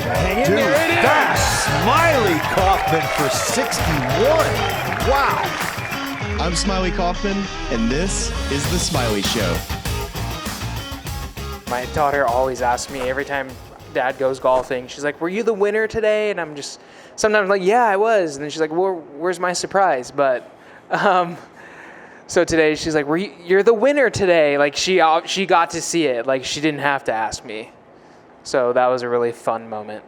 Hang in there. It is. Smylie Kaufman for 61. Wow. I'm Smylie Kaufman, and this is The Smylie Show. My daughter always asks me every time Dad goes golfing, she's like, were you the winner today? And I'm just sometimes like, yeah, I was. And then she's like, well, where's my surprise? But so today she's like, you're the winner today. Like she got to see it. Like she didn't have to ask me. So that was a really fun moment.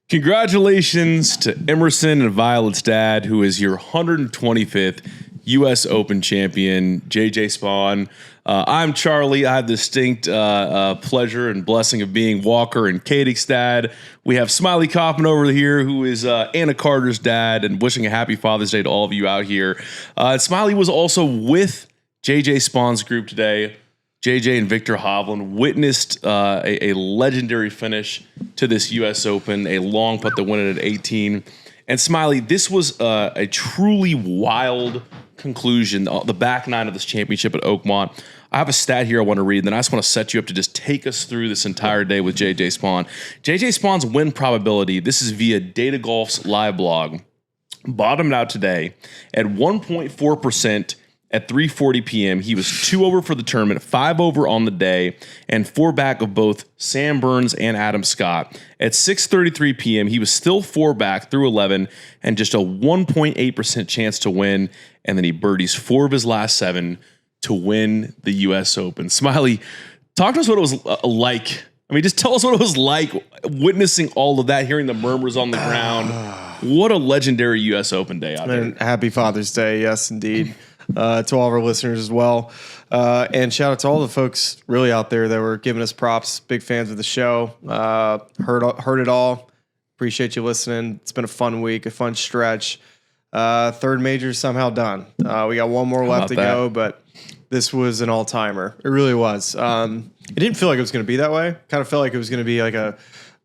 Congratulations to Emerson and Violet's dad, who is your 125th U.S. Open champion, JJ Spaun. I'm Charlie. I have the distinct pleasure and blessing of being Walker and Katie's dad. We have Smylie Kaufman over here, who is Anna Carter's dad, and wishing a happy Father's Day to all of you out here. Smylie was also with JJ Spaun's group today. JJ and Victor Hovland witnessed a legendary finish to this U.S. Open, a long putt that won it at 18. And Smylie, this was a truly wild conclusion, the back nine of this championship at Oakmont. I have a stat here I want to read, and then I just want to set you up to just take us through this entire day with JJ Spaun. JJ Spaun's win probability, this is via Data Golf's live blog, bottomed out today at 1.4% at 3:40 p.m. He was 2 over for the tournament, 5 over on the day, and 4 back of both Sam Burns and Adam Scott. At 6:33 p.m., he was still 4 back through 11 and just a 1.8% chance to win, and then he birdies 4 of his last 7 to win the U.S. Open. Smylie, talk to us what it was like. I mean, just tell us what it was like witnessing all of that, hearing the murmurs on the ground. What a legendary U.S. Open day out there. Happy Father's Day, yes, indeed, to all of our listeners as well. And shout out to all the folks really out there that were giving us props, big fans of the show. Heard it all. Appreciate you listening. It's been a fun week, a fun stretch. Third major somehow done. We got one more left to go, but this was an all-timer. It really was. It didn't feel like it was going to be that way. Kind of felt like it was going to be like a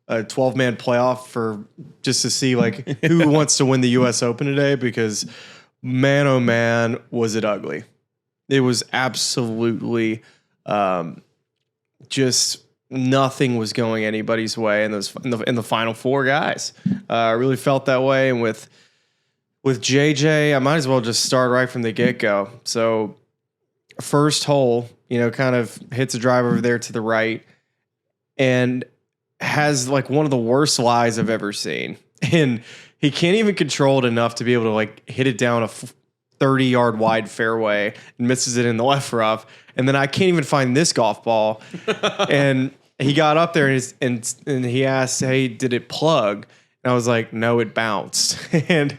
12-man playoff for just to see like who wants to win the U.S. Open today, because man, oh man, was it ugly. It was absolutely just nothing was going anybody's way in the final 4 guys. I really felt that way. And with JJ, I might as well just start right from the get-go. So first hole, kind of hits a drive over there to the right and has like one of the worst lies I've ever seen. And he can't even control it enough to be able to like hit it down a 30-yard wide fairway and misses it in the left rough. And then I can't even find this golf ball. And he got up there and he asked, hey, did it plug? And I was like, no, it bounced. and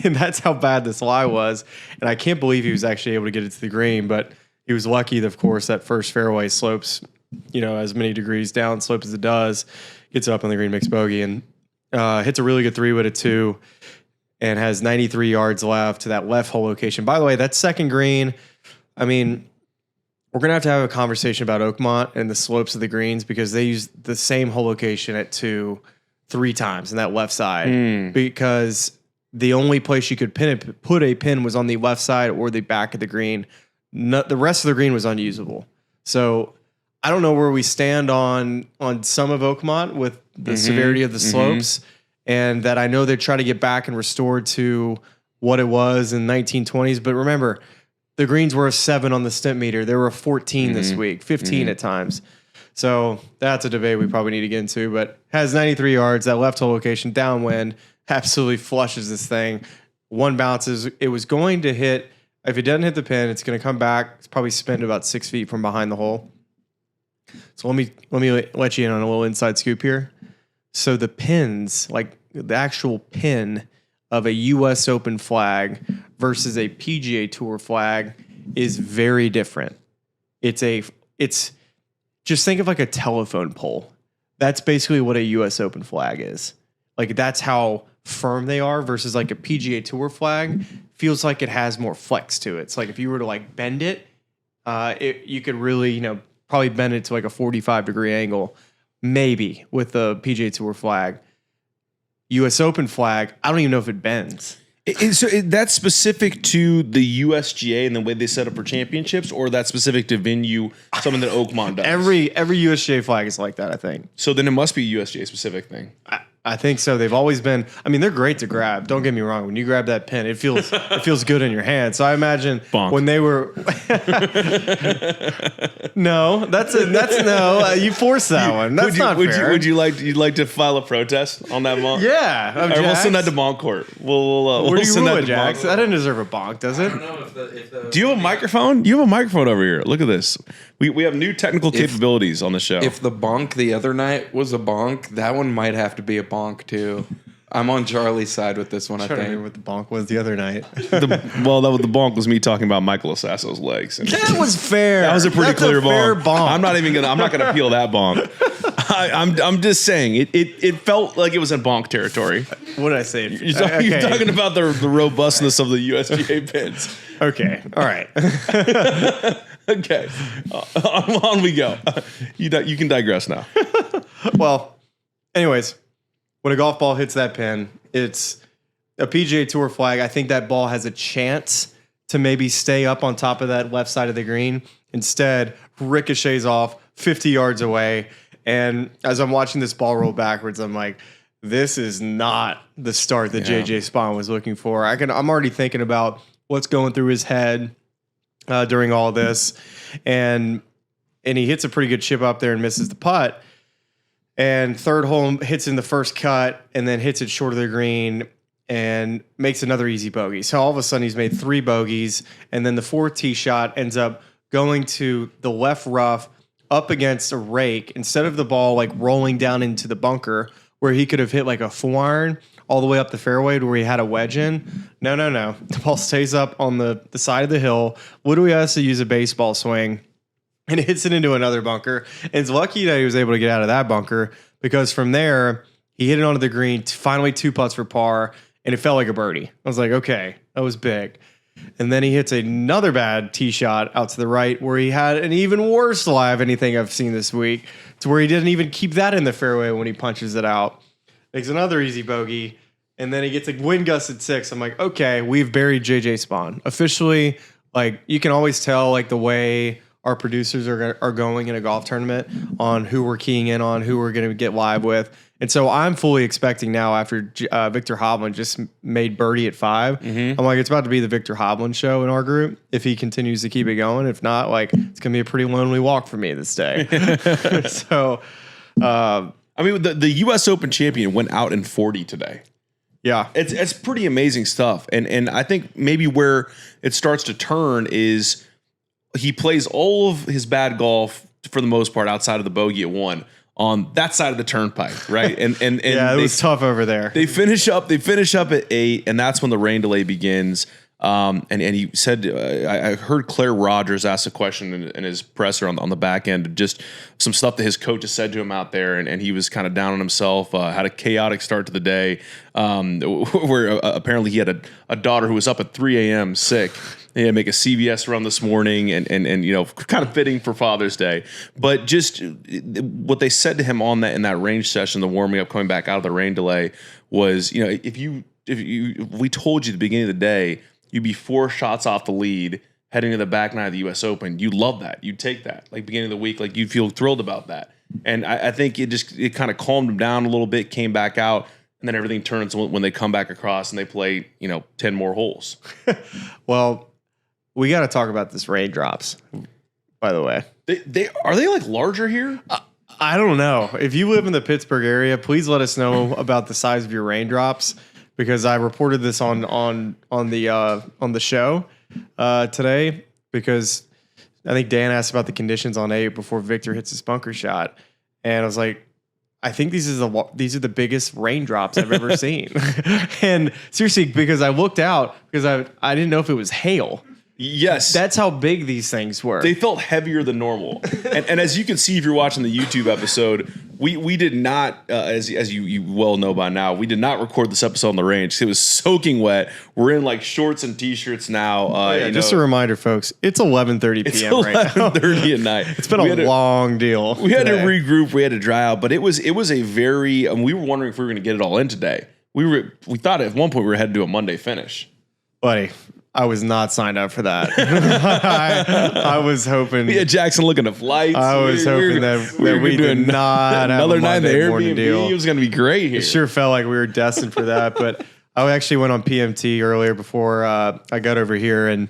that's how bad this lie was. And I can't believe he was actually able to get it to the green, but he was lucky that, of course, that first fairway slopes, as many degrees down slope as it does, gets it up on the green, makes bogey, and hits a really good 3-wood at 2 and has 93 yards left to that left hole location. By the way, that second green, I mean, we're going to have a conversation about Oakmont and the slopes of the greens, because they use the same hole location at 2 3 times in that left side, because the only place you could put a pin was on the left side or the back of the green. The rest of the green was unusable. So I don't know where we stand on some of Oakmont with the severity of the slopes, and that I know they try to get back and restored to what it was in 1920s. But remember, the greens were a 7 on the stimp meter. They were a 14 this week, 15 at times. So that's a debate we probably need to get into, but has 93 yards, that left hole location, downwind, absolutely flushes this thing. One bounces. It was going to hit, if it doesn't hit the pin, it's going to come back. It's probably spin about 6 feet from behind the hole. So let me let you in on a little inside scoop here. So the pins, like the actual pin of a U.S. Open flag versus a PGA Tour flag, is very different. It's just think of like a telephone pole. That's basically what a U.S. Open flag is. Like that's how firm they are, versus like a PGA Tour flag feels like it has more flex to it. It's like if you were to like bend it, you could really, probably bend it to like a 45-degree angle, maybe with the PGA Tour flag. U.S. Open flag, I don't even know if it bends. So that's specific to the USGA and the way they set up for championships, or that's specific to venue, something that Oakmont does? Every USGA flag is like that, I think. So then it must be a USGA specific thing. I think so. They've always been. I mean, they're great to grab. Don't get me wrong. When you grab that pin, it feels good in your hand. So I imagine Bonk. when they were. No, that's no. You forced that one. That's not fair. Would you like to file a protest on that bonk? Yeah, All right, we'll send that to bonk court. We'll What do you send rule that it, to bonk Jax? That didn't deserve a bonk, does it? Do you have a microphone? You have a microphone over here. Look at this. We have new technical capabilities on the show. If the bonk the other night was a bonk, that one might have to be a bonk too. I'm on Charlie's side with this one. I I don't remember think. what the bonk was the other night. the bonk was me talking about Michael Assasso's legs. And That was fair. that was a pretty That's clear a fair bonk. I'm not gonna peel that bonk. I'm just saying it felt like it was in bonk territory. What did I say? You're talking about the robustness of the USGA pins. Okay. All right. Okay, on we go. You can digress now. Well, anyways, when a golf ball hits that pin, it's a PGA Tour flag. I think that ball has a chance to maybe stay up on top of that left side of the green. Instead, ricochets off 50 yards away. And as I'm watching this ball roll backwards, I'm like, this is not the start that JJ Spaun was looking for. I'm already thinking about what's going through his head during all this. And he hits a pretty good chip up there and misses the putt. And third hole hits in the first cut and then hits it short of the green and makes another easy bogey. So all of a sudden he's made 3 bogeys. And then the 4th tee shot ends up going to the left rough up against a rake instead of the ball like rolling down into the bunker where he could have hit like a 4-iron all the way up the fairway to where he had a wedge in. No. The ball stays up on the side of the hill. Literally has to use a baseball swing. And hits it into another bunker. And it's lucky that he was able to get out of that bunker because from there, he hit it onto the green, finally 2 putts for par, and it felt like a birdie. I was like, okay, that was big. And then he hits another bad tee shot out to the right where he had an even worse lie of anything I've seen this week to where he didn't even keep that in the fairway when he punches it out. Makes another easy bogey. And then he gets a wind gust at 6. I'm like, okay, we've buried JJ Spaun. Officially, like you can always tell like the way our producers are going in a golf tournament on who we're keying in on, who we're going to get live with. And so I'm fully expecting now after Victor Hovland just made birdie at 5. I'm like, it's about to be the Victor Hovland show in our group if he continues to keep it going. If not, like it's going to be a pretty lonely walk for me this day. So, I mean, the U.S. Open champion went out in 40 today. yeah. It's pretty amazing stuff. And I think maybe where it starts to turn is he plays all of his bad golf for the most part outside of the bogey at 1 on that side of the turnpike, right? And Yeah, it was tough over there. They finish up at 8, and that's when the rain delay begins. And he said, I heard Claire Rogers ask a question in his presser on the back end, just some stuff that his coach has said to him out there, and he was kind of down on himself, had a chaotic start to the day, where apparently he had a daughter who was up at 3 a.m. sick. He had to make a CVS run this morning and you know, kind of fitting for Father's Day. But just what they said to him in that range session, the warming up, coming back out of the rain delay was, you know, if we told you at the beginning of the day, you'd be 4 shots off the lead heading to the back 9 of the U.S. Open. You'd love that. You'd take that. Like beginning of the week, like you'd feel thrilled about that. And I think it kind of calmed him down a little bit, came back out, and then everything turns when they come back across and they play, 10 more holes. Well, we got to talk about this raindrops, by the way. Are they like larger here? I don't know. If you live in the Pittsburgh area, please let us know about the size of your raindrops because I reported this on the show today because I think Dan asked about the conditions on 8 before Victor hits his bunker shot, and I was like, I think these are the biggest raindrops I've ever seen. And seriously, because I looked out because I didn't know if it was hail. Yes. That's how big these things were. They felt heavier than normal. and as you can see if you're watching the YouTube episode, we did not, as you well know by now, we did not record this episode on the range. It was soaking wet. We're in like shorts and t-shirts now. Just a reminder, folks, it's 11:30 p.m. right now. 11:30 at night. It's been a long deal. We had to regroup. We had to dry out. But it was a very, we were wondering if we were going to get it all in today. We thought at one point we were headed to a Monday finish. Buddy, I was not signed up for that. I was hoping. Yeah, Jackson looking at flights. I was hoping that we did not have another night in the Monday morning Airbnb. deal. It was going to be great here. It sure felt like we were destined for that. But I actually went on PMT earlier before I got over here, and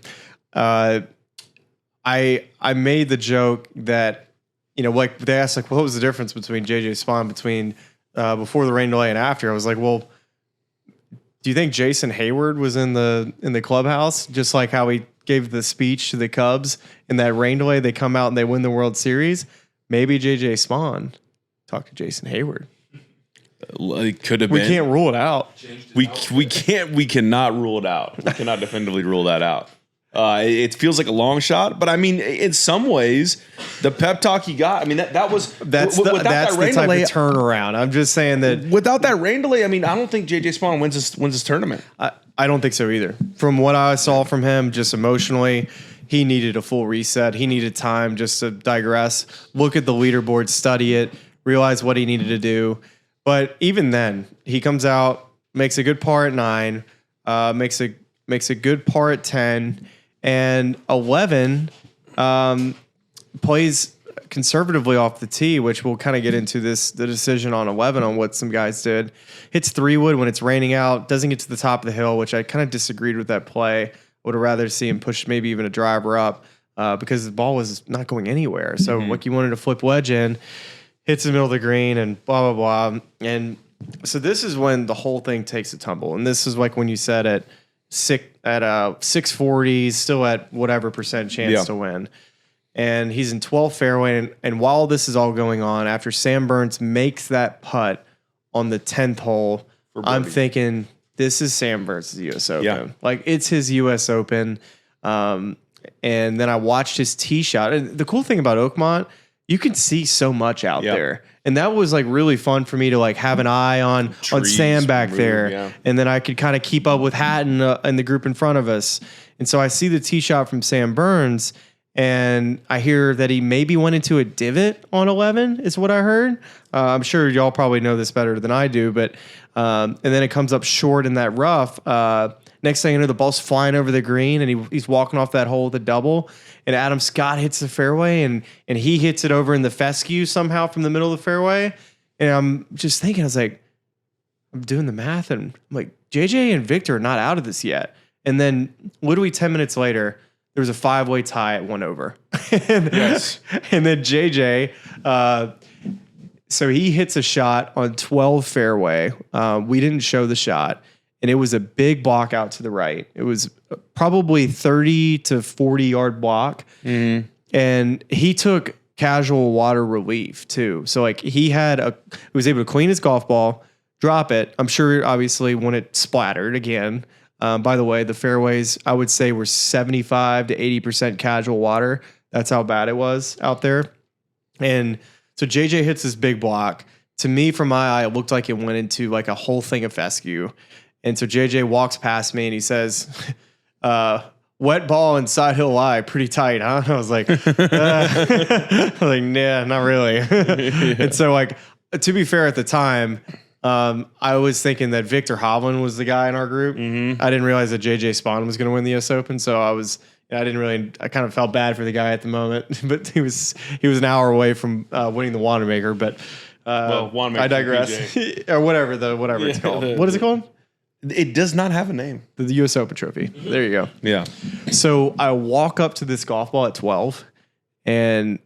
I made the joke that, you know, like they asked, like, what was the difference between JJ Spaun between before the rain delay and after? I was like, well, do you think Jason Hayward was in the clubhouse, just like how he gave the speech to the Cubs in that rain delay? They come out and they win the World Series. Maybe JJ Spaun talked to Jason Hayward. It could have We been. can't rule it out. We cannot rule it out. We cannot definitively rule that out. It feels like a long shot, but I mean, in some ways, the pep talk he got. I mean, that's the type of turnaround. I'm just saying that without that rain delay, I mean, I don't think JJ Spaun wins this tournament. I don't think so either. From what I saw from him, just emotionally, he needed a full reset. He needed time just to digress, look at the leaderboard, study it, realize what he needed to do. But even then, he comes out, makes a good par at 9, makes a good par at 10. And 11 plays conservatively off the tee, which we'll kind of get into the decision on 11 on what some guys did. Hits 3-wood when it's raining out, doesn't get to the top of the hill, which I kind of disagreed with that play. Would have rather see him push maybe even a driver up because the ball was not going anywhere. So like you wanted to flip wedge in, hits the middle of the green and blah, blah, blah. And so this is when the whole thing takes a tumble. And this is like when you said at 640, still at whatever percent chance to win. And he's in 12th fairway. And while this is all going on, after Sam Burns makes that putt on the 10th hole, I'm thinking this is Sam Burns' U.S. Open. Yeah. Like it's his U.S. Open. And then I watched his tee shot. And the cool thing about Oakmont, you can see so much out there. And that was like really fun for me to like have an eye on Sam back there. Yeah. And then I could kind of keep up with Hatton and the group in front of us. And so I see the tee shot from Sam Burns and I hear that he maybe went into a divot on 11 is what I heard. I'm sure y'all probably know this better than I do, but and then it comes up short in that rough. Next thing you know, the ball's flying over the green and he's walking off that hole with a double. And Adam Scott hits the fairway and he hits it over in the fescue somehow from the middle of the fairway. And I'm just thinking, I was like, I'm doing the math and I'm like, JJ and Victor are not out of this yet. And then literally 10 minutes later, there was a 5-way tie at 1 over. And then JJ, so he hits a shot on 12 fairway. We didn't show the shot. And it was a big block out to the right. It was probably 30 to 40 yard block. Mm-hmm. And he took casual water relief too. So like he was able to clean his golf ball, drop it. I'm sure obviously when it splattered again, by the way, the fairways I would say were 75 to 80% casual water. That's how bad it was out there. And so JJ hits this big block. To me, from my eye, it looked like it went into like a whole thing of fescue. And so JJ walks past me and he says, wet ball inside hill lie, pretty tight, huh? I was like, nah, not really. And so like, to be fair at the time, I was thinking that Victor Hovland was the guy in our group. Mm-hmm. I didn't realize that JJ Spaun was going to win the US Open. So I kind of felt bad for the guy at the moment, but he was an hour away from winning the Wanamaker, but Wanamaker I digress. Or whatever it's called. What is it called? It does not have a name. The U.S. Open trophy. There you go. Yeah. So I walk up to this golf ball at 12, and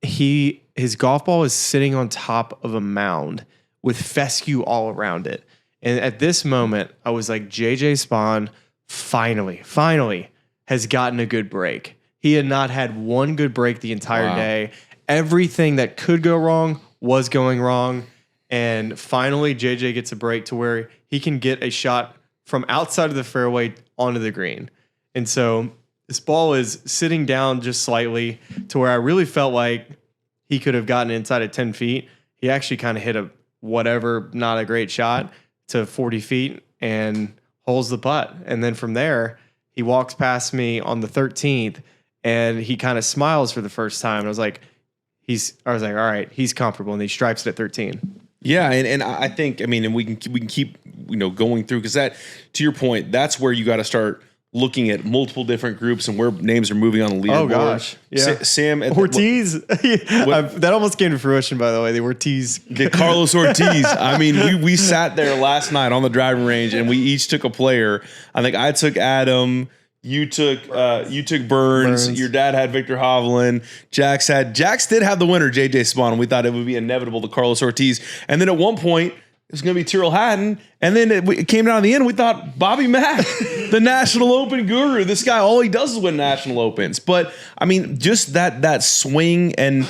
his golf ball is sitting on top of a mound with fescue all around it. And at this moment, I was like, JJ Spaun finally has gotten a good break. He had not had one good break the entire day. Everything that could go wrong was going wrong. And finally, JJ gets a break to where he can get a shot from outside of the fairway onto the green. And so this ball is sitting down just slightly to where I really felt like he could have gotten inside at 10 feet. He actually kind of hit not a great shot to 40 feet and holes the putt. And then from there, he walks past me on the 13th and he kind of smiles for the first time. And I was like, all right, he's comfortable. And he stripes it at 13. Yeah, and I think, I mean, and we can keep going through, because that, to your point, that's where you got to start looking at multiple different groups and where names are moving on the leaderboard. Oh gosh, yeah. Sam Ortiz. That almost came to fruition, by the way. The Ortiz, Carlos Ortiz. I mean, we sat there last night on the driving range and we each took a player. I think I took Adam. You took Burns. Your dad had Victor Hovland. Jax did have the winner, JJ Spaun. And we thought it would be inevitable to Carlos Ortiz. And then at one point, it was going to be Tyrrell Hatton. And then it came down to the end. We thought Bobby Mack, the National Open guru. This guy, all he does is win National Opens. But, I mean, just that swing. And,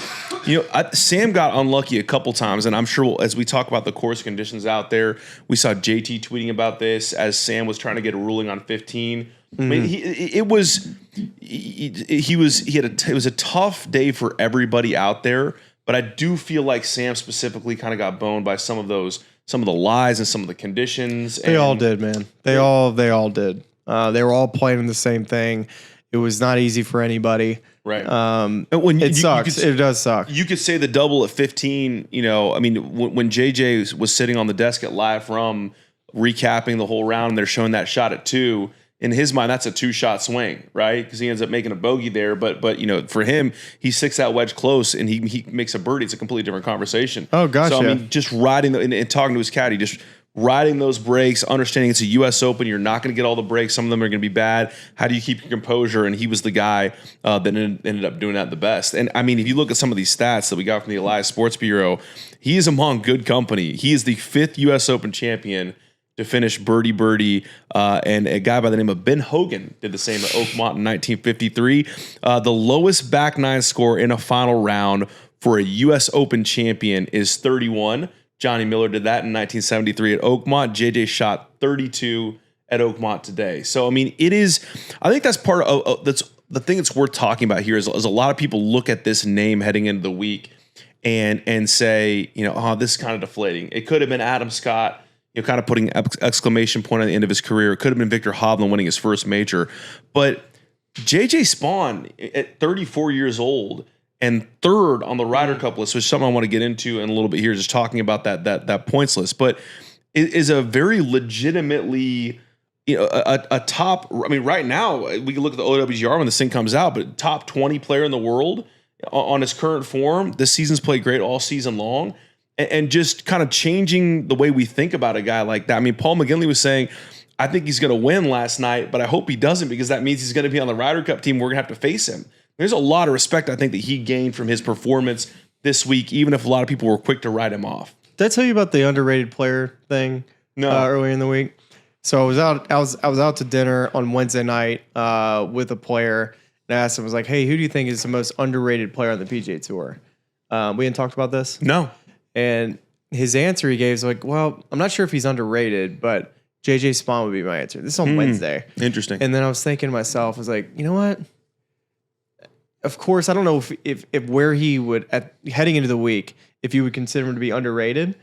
Sam got unlucky a couple times. And I'm sure as we talk about the course conditions out there, we saw JT tweeting about this as Sam was trying to get a ruling on 15. I mean, it was a tough day for everybody out there. But I do feel like Sam specifically kind of got boned by some of the lies and some of the conditions. They all did, man. They all did. They were all playing the same thing. It was not easy for anybody. Right. It sucks. It does suck. You could say the double at 15. I mean, when JJ was sitting on the desk at Live From recapping the whole round, and they're showing that shot at 2. In his mind, that's a 2-shot swing, right? Because he ends up making a bogey there. But for him, he sticks that wedge close and he makes a birdie. It's a completely different conversation. Oh, gosh, So, I mean, just riding and talking to his caddy, just riding those breaks, understanding it's a U.S. Open. You're not going to get all the breaks. Some of them are going to be bad. How do you keep your composure? And he was the guy that ended up doing that the best. And, I mean, if you look at some of these stats that we got from the Elias Sports Bureau, he is among good company. He is the 5th U.S. Open champion to finish birdie-birdie, and a guy by the name of Ben Hogan did the same at Oakmont in 1953. The lowest back nine score in a final round for a U.S. Open champion is 31. Johnny Miller did that in 1973 at Oakmont. JJ shot 32 at Oakmont today. So, I mean, I think that's part of that's the thing that's worth talking about here is a lot of people look at this name heading into the week and say, this is kind of deflating. It could have been Adam Scott, kind of putting exclamation point on the end of his career. It could have been Victor Hovland winning his first major. But JJ Spaun at 34 years old and 3rd on the Ryder Cup list, which is something I want to get into in a little bit here, just talking about that points list. But it is a very legitimately, a top, I mean, right now, we can look at the OWGR when this thing comes out, but top 20 player in the world on his current form. This season's played great all season long. And just kind of changing the way we think about a guy like that. I mean, Paul McGinley was saying, I think he's going to win last night, but I hope he doesn't because that means he's going to be on the Ryder Cup team. We're going to have to face him. There's a lot of respect, I think, that he gained from his performance this week, even if a lot of people were quick to write him off. Did I tell you about the underrated player thing? No. Earlier in the week? So I was out to dinner on Wednesday night with a player, and I asked him, I was like, hey, who do you think is the most underrated player on the PGA Tour? We hadn't talked about this? No. And his answer he gave is like, well, I'm not sure if he's underrated, but JJ Spaun would be my answer. This is on Wednesday. Interesting. And then I was thinking to myself, I was like, you know what? Of course, I don't know if where he would, heading into the week, if you would consider him to be underrated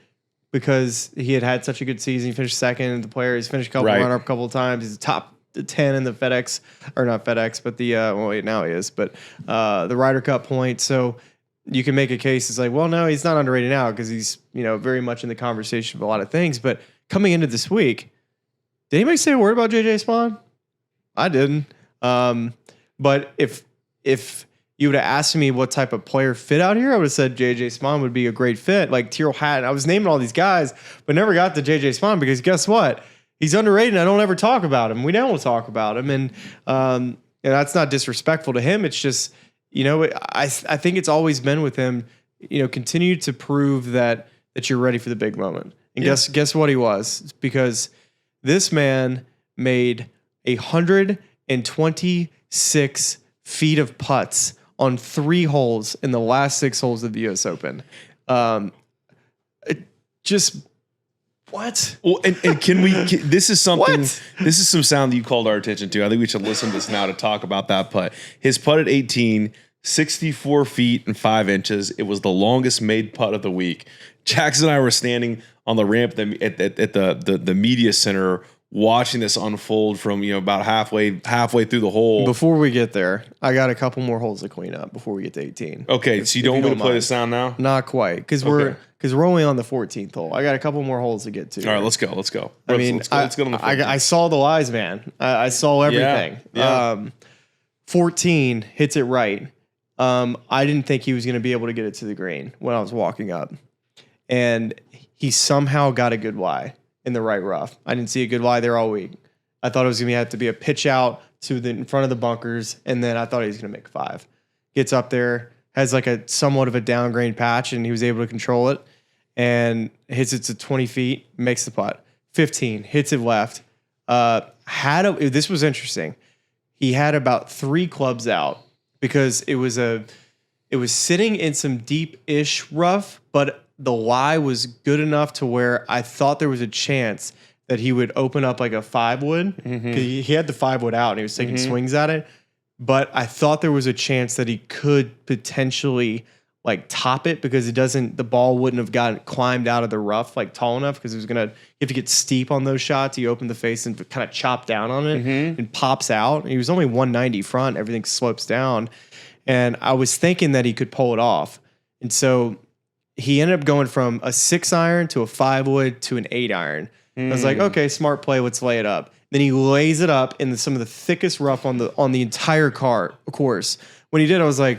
because he had such a good season. He finished second. The player, he's finished a couple runner-up a couple of times. He's top 10 in the FedEx, or not FedEx, but now he is, but the Ryder Cup point. So you can make a case. It's like, well, no, he's not underrated now because he's, very much in the conversation of a lot of things. But coming into this week, did anybody say a word about JJ Spaun? I didn't. But if you would have asked me what type of player fit out here, I would have said JJ Spaun would be a great fit. Like Tyrrell Hatton. I was naming all these guys, but never got to JJ Spaun because guess what? He's underrated and I don't ever talk about him. We don't talk about him. And that's not disrespectful to him. It's just, I think it's always been with him, continue to prove that you're ready for the big moment. And guess what he was? Because this man made 126 feet of putts on 3 holes in the last 6 holes of the U.S. Open. What? Well, and this is something, this is some sound that you called our attention to. I think we should listen to this now to talk about that putt. His putt at 18, 64 feet and 5 inches. It was the longest made putt of the week. Jackson and I were standing on the ramp at the media center watching this unfold from about halfway through the hole. Before we get there, I got a couple more holes to clean up before we get to 18. Okay, so you don't want me to play this down now? Not quite, because we're only on the 14th hole. I got a couple more holes to get to. All right, let's go. Let's go I mean, let's go on the 14th. I saw the lies, man. I saw everything. Yeah. 14 hits it right. I didn't think he was going to be able to get it to the green when I was walking up, and he somehow got a good lie in the right rough. I didn't see a good lie there all week. I thought it was going to have to be a pitch out to in front of the bunkers, and then I thought he was going to make 5. Gets up there, has like a somewhat of a downgrade patch, and he was able to control it, and hits it to 20 feet, makes the putt. 15, hits it left. This was interesting. He had about 3 clubs out because it was sitting in some deep-ish rough, but the lie was good enough to where I thought there was a chance that he would open up like a 5-wood. He had the 5-wood out and he was taking swings at it. But I thought there was a chance that he could potentially like top it because the ball wouldn't have climbed out of the rough like tall enough because you have to get steep on those shots. You open the face and kind of chop down on it and pops out. And he was only 190 front. Everything slopes down. And I was thinking that he could pull it off. And so he ended up going from a 6-iron to a 5-wood to an 8-iron. I was like, okay, smart play. Let's lay it up. Then he lays it up in some of the thickest rough on the entire course. When he did, I was like,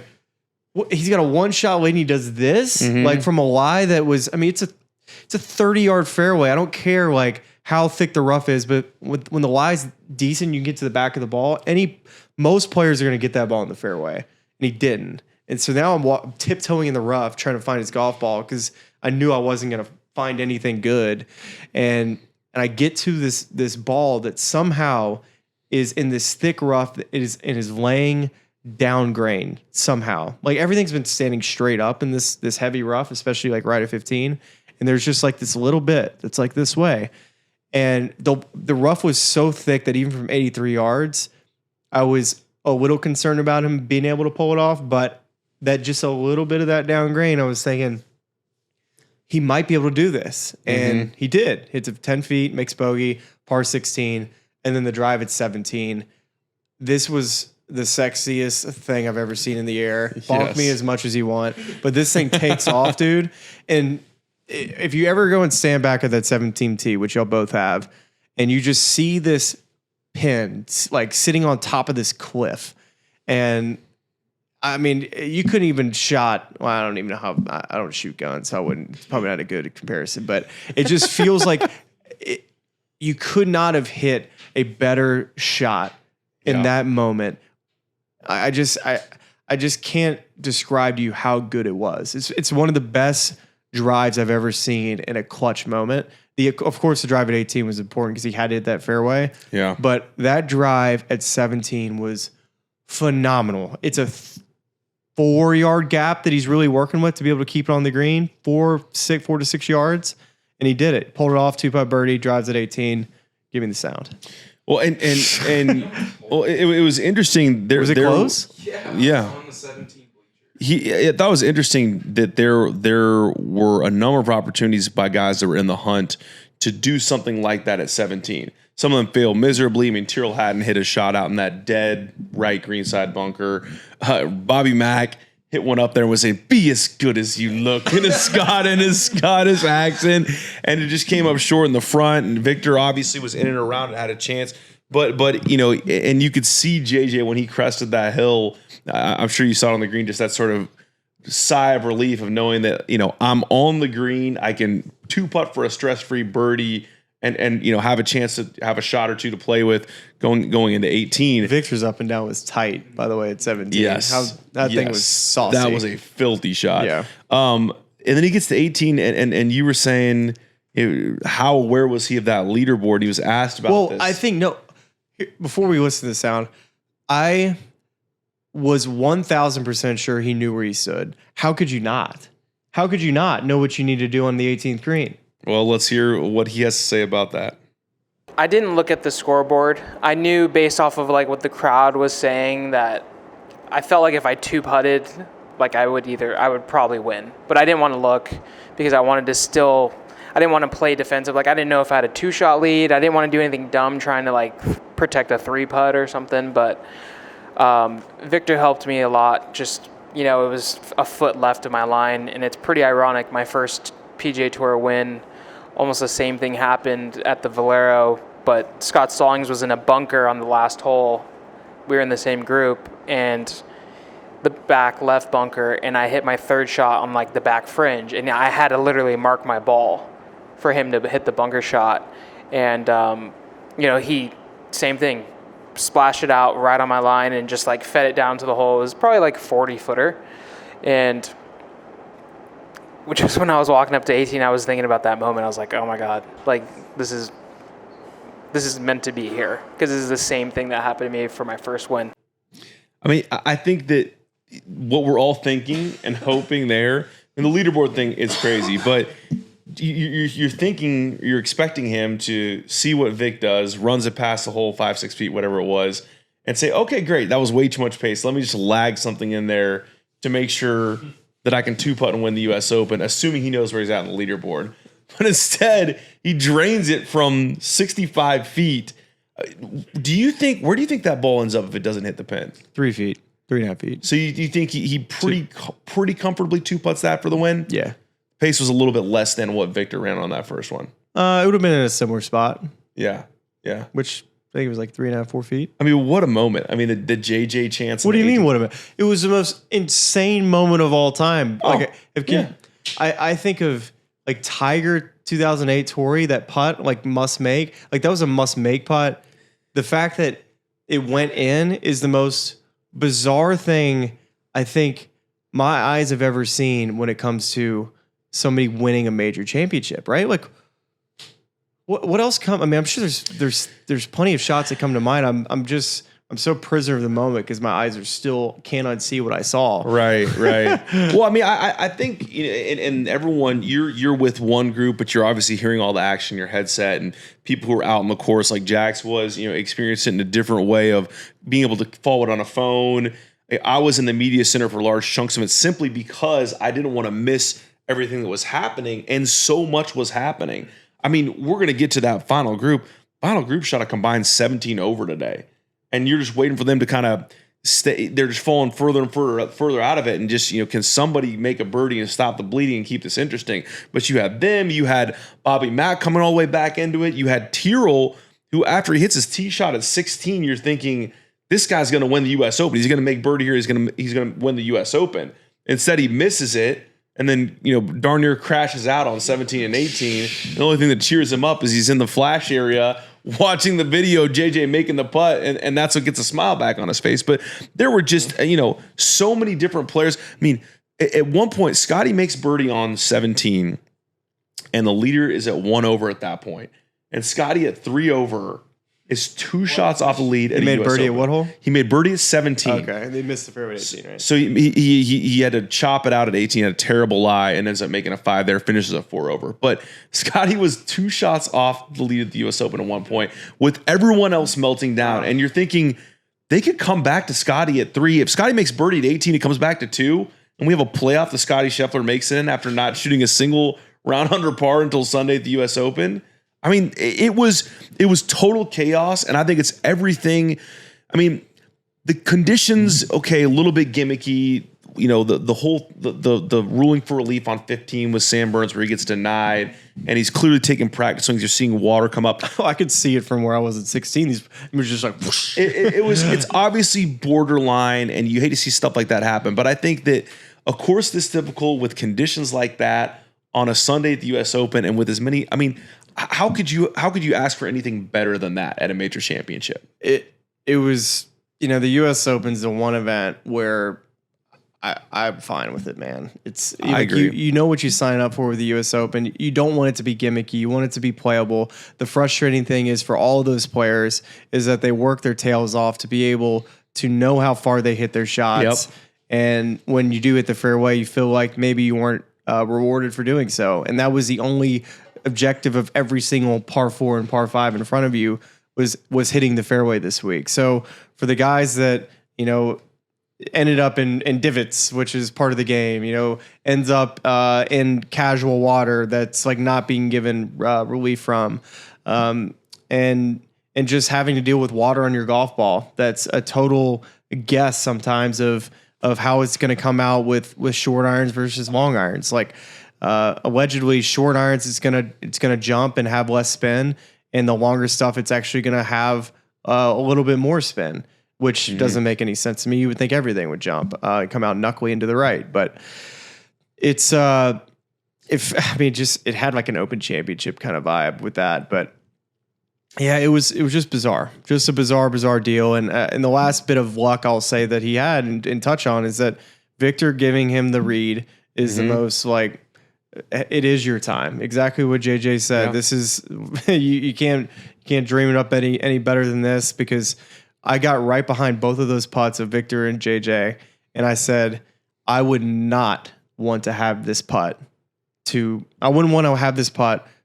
what? He's got a 1-shot lead and he does this? Like from a lie that was, I mean, it's a 30-yard fairway. I don't care like how thick the rough is, but when the lie's decent, you can get to the back of the ball. Most players are going to get that ball in the fairway, and he didn't. And so now I'm tiptoeing in the rough trying to find his golf ball because I knew I wasn't going to find anything good. And I get to this ball that somehow is in this thick rough that is laying down grain somehow. Like everything's been standing straight up in this heavy rough, especially like right at 15. And there's just like this little bit that's like this way. And the rough was so thick that even from 83 yards, I was a little concerned about him being able to pull it off, but that just a little bit of that down grain, I was thinking he might be able to do this. And he did. Hits it 10 feet, makes bogey, par 16, and then the drive at 17. This was the sexiest thing I've ever seen in the air. Bonk me as much as you want. But this thing takes off, dude. And if you ever go and stand back at that 17 tee, which y'all both have, and you just see this pin like sitting on top of this cliff, and I mean, you couldn't even shot. Well, I don't even know how. I don't shoot guns, so I wouldn't. It's probably not a good comparison, but it just feels like you could not have hit a better shot in that moment. I just can't describe to you how good it was. It's one of the best drives I've ever seen in a clutch moment. Of course, the drive at 18 was important because he had to hit that fairway. Yeah, but that drive at 17 was phenomenal. It's a 4-yard gap that he's really working with to be able to keep it on the green, 4 to 6 yards, and he did it. Pulled it off, 2-putt birdie, drives at 18. Give me the sound. Well, and well, it was interesting. Was it close? Yeah. On the 17th. I thought it was interesting that there were a number of opportunities by guys that were in the hunt to do something like that at 17. Some of them failed miserably. I mean, Tyrrell Hatton hit a shot out in that dead right greenside bunker. Bobby Mack hit one up there and was saying, "Be as good as you look," in his Scottish accent, and it just came up short in the front. And Victor obviously was in and around and had a chance, but you know, and you could see JJ when he crested that hill. I'm sure you saw it on the green, just that sort of sigh of relief of knowing that, you know, I'm on the green. I can 2-putt for a stress-free birdie. And you know, have a chance to have a shot or two to play with going into 18. Victor's up and down was tight, by the way, at 17. Yes. That thing was saucy. That was a filthy shot. Yeah. And then he gets to 18, and you were saying, where was he of that leaderboard? He was asked about this. Well, I think, before we listen to the sound, I was 1,000% sure he knew where he stood. How could you not? How could you not know what you need to do on the 18th green? Well, let's hear what he has to say about that. I didn't look at the scoreboard. I knew based off of like what the crowd was saying that I felt like if I 2-putted, like I would probably win. But I didn't want to look because I wanted to still, I didn't want to play defensive. Like, I didn't know if I had a 2-shot lead. I didn't want to do anything dumb trying to, like, protect a 3-putt or something. But Victor helped me a lot. Just, it was a foot left of my line. And it's pretty ironic. My first PGA Tour win, almost the same thing happened at the Valero. But Scott Stallings was in a bunker on the last hole. We were in the same group. And the back left bunker, and I hit my third shot on like the back fringe, and I had to literally mark my ball for him to hit the bunker shot. And he, same thing, splashed it out right on my line and just like fed it down to the hole. It was probably like 40-footer, and which was when I was walking up to 18. I was thinking about that moment. I was like, oh my god, like this is meant to be here, because this is the same thing that happened to me for my first win. I mean, I think that what we're all thinking and hoping there, and the leaderboard thing is crazy, but you're expecting him to see what Vic does, runs it past the hole 5-6 feet, whatever it was, and say, okay, great, that was way too much pace. Let me just lag something in there to make sure that I can 2-putt and win the U.S. Open, assuming he knows where he's at on the leaderboard. But instead, he drains it from 65 feet. Where do you think that ball ends up if it doesn't hit the pin? 3 feet. 3.5 feet. So you think he pretty comfortably 2-putts that for the win? Yeah. Pace was a little bit less than what Victor ran on that first one. It would have been in a similar spot. Yeah. Which I think it was like 3.5, 4 feet. I mean, what a moment. I mean, the JJ chance. What do you mean, what a moment? It was the most insane moment of all time. I think of like Tiger 2008 Torrey, that putt, like must make. Like that was a must make putt. The fact that it went in is the most bizarre thing I think my eyes have ever seen when it comes to somebody winning a major championship, right? Like what else I mean, I'm sure there's plenty of shots that come to mind. I'm so prisoner of the moment because my eyes are still can't unsee what I saw. Right. Well, I mean, I think, and everyone, you're with one group, but you're obviously hearing all the action in your headset, and people who are out on the course, like Jax was, experiencing it in a different way of being able to follow it on a phone. I was in the media center for large chunks of it simply because I didn't want to miss everything that was happening, and so much was happening. I mean, we're going to get to that final group. Final group shot a combined 17 over today. And you're just waiting for them to kind of stay. They're just falling further and further out of it. And just, can somebody make a birdie and stop the bleeding and keep this interesting? But you had them. You had Bobby Mack coming all the way back into it. You had Tyrrell, who after he hits his tee shot at 16, you're thinking, this guy's going to win the U.S. Open. He's going to make birdie here. He's going to win the U.S. Open. Instead, he misses it. And then, darn near crashes out on 17 and 18. The only thing that cheers him up is he's in the flash area watching the video, JJ making the putt, and that's what gets a smile back on his face. But there were just, so many different players. I mean, at one point, Scottie makes birdie on 17, and the leader is at 1 over at that point. And Scottie at 3 over is 2 shots off the lead. He made birdie at what hole? He made birdie at 17. Okay, they missed the fairway at 18, right? So he had to chop it out at 18, had a terrible lie, and ends up making a 5 there, finishes a 4 over. But Scottie was 2 shots off the lead at the U.S. Open at one point, with everyone else melting down. And you're thinking, they could come back to Scottie at 3. If Scottie makes birdie at 18, he comes back to 2, and we have a playoff that Scottie Scheffler makes in after not shooting a single round under par until Sunday at the U.S. Open. I mean, it was total chaos, and I think it's everything. I mean, the conditions, okay, a little bit gimmicky. The whole ruling for relief on 15 with Sam Burns, where he gets denied, and he's clearly taking practice swings. You're seeing water come up. Oh, I could see it from where I was at 16. It was just like whoosh. It's obviously borderline, and you hate to see stuff like that happen. But I think that a course this difficult with conditions like that on a Sunday at the U.S. Open, and with as many, I mean, how could you ask for anything better than that at a major championship? It was, the U.S. Open's the one event where I'm fine with it, man. I agree. You know what you sign up for with the U.S. Open. You don't want it to be gimmicky. You want it to be playable. The frustrating thing is for all of those players is that they work their tails off to be able to know how far they hit their shots. Yep. And when you do hit the fairway, you feel like maybe you weren't rewarded for doing so. And that was the only objective of every single par 4 and par 5 in front of you was hitting the fairway this week. So for the guys that, ended up in divots, which is part of the game, ends up in casual water that's like not being given relief from. And just having to deal with water on your golf ball. That's a total guess sometimes of how it's going to come out with short irons versus long irons. Like allegedly short irons, it's going to jump and have less spin, and the longer stuff, it's actually going to have a little bit more spin, which doesn't make any sense to me. You would think everything would jump, come out knuckly into the right, but it's it had like an Open Championship kind of vibe with that, but. Yeah, it was just bizarre, just a bizarre deal. And the last bit of luck I'll say that he had and touch on is that Victor giving him the read is the most like, it is your time. Exactly what JJ said. Yeah. This is you can't dream it up any better than this, because I got right behind both of those putts of Victor and JJ, and I said I would not want to have this putt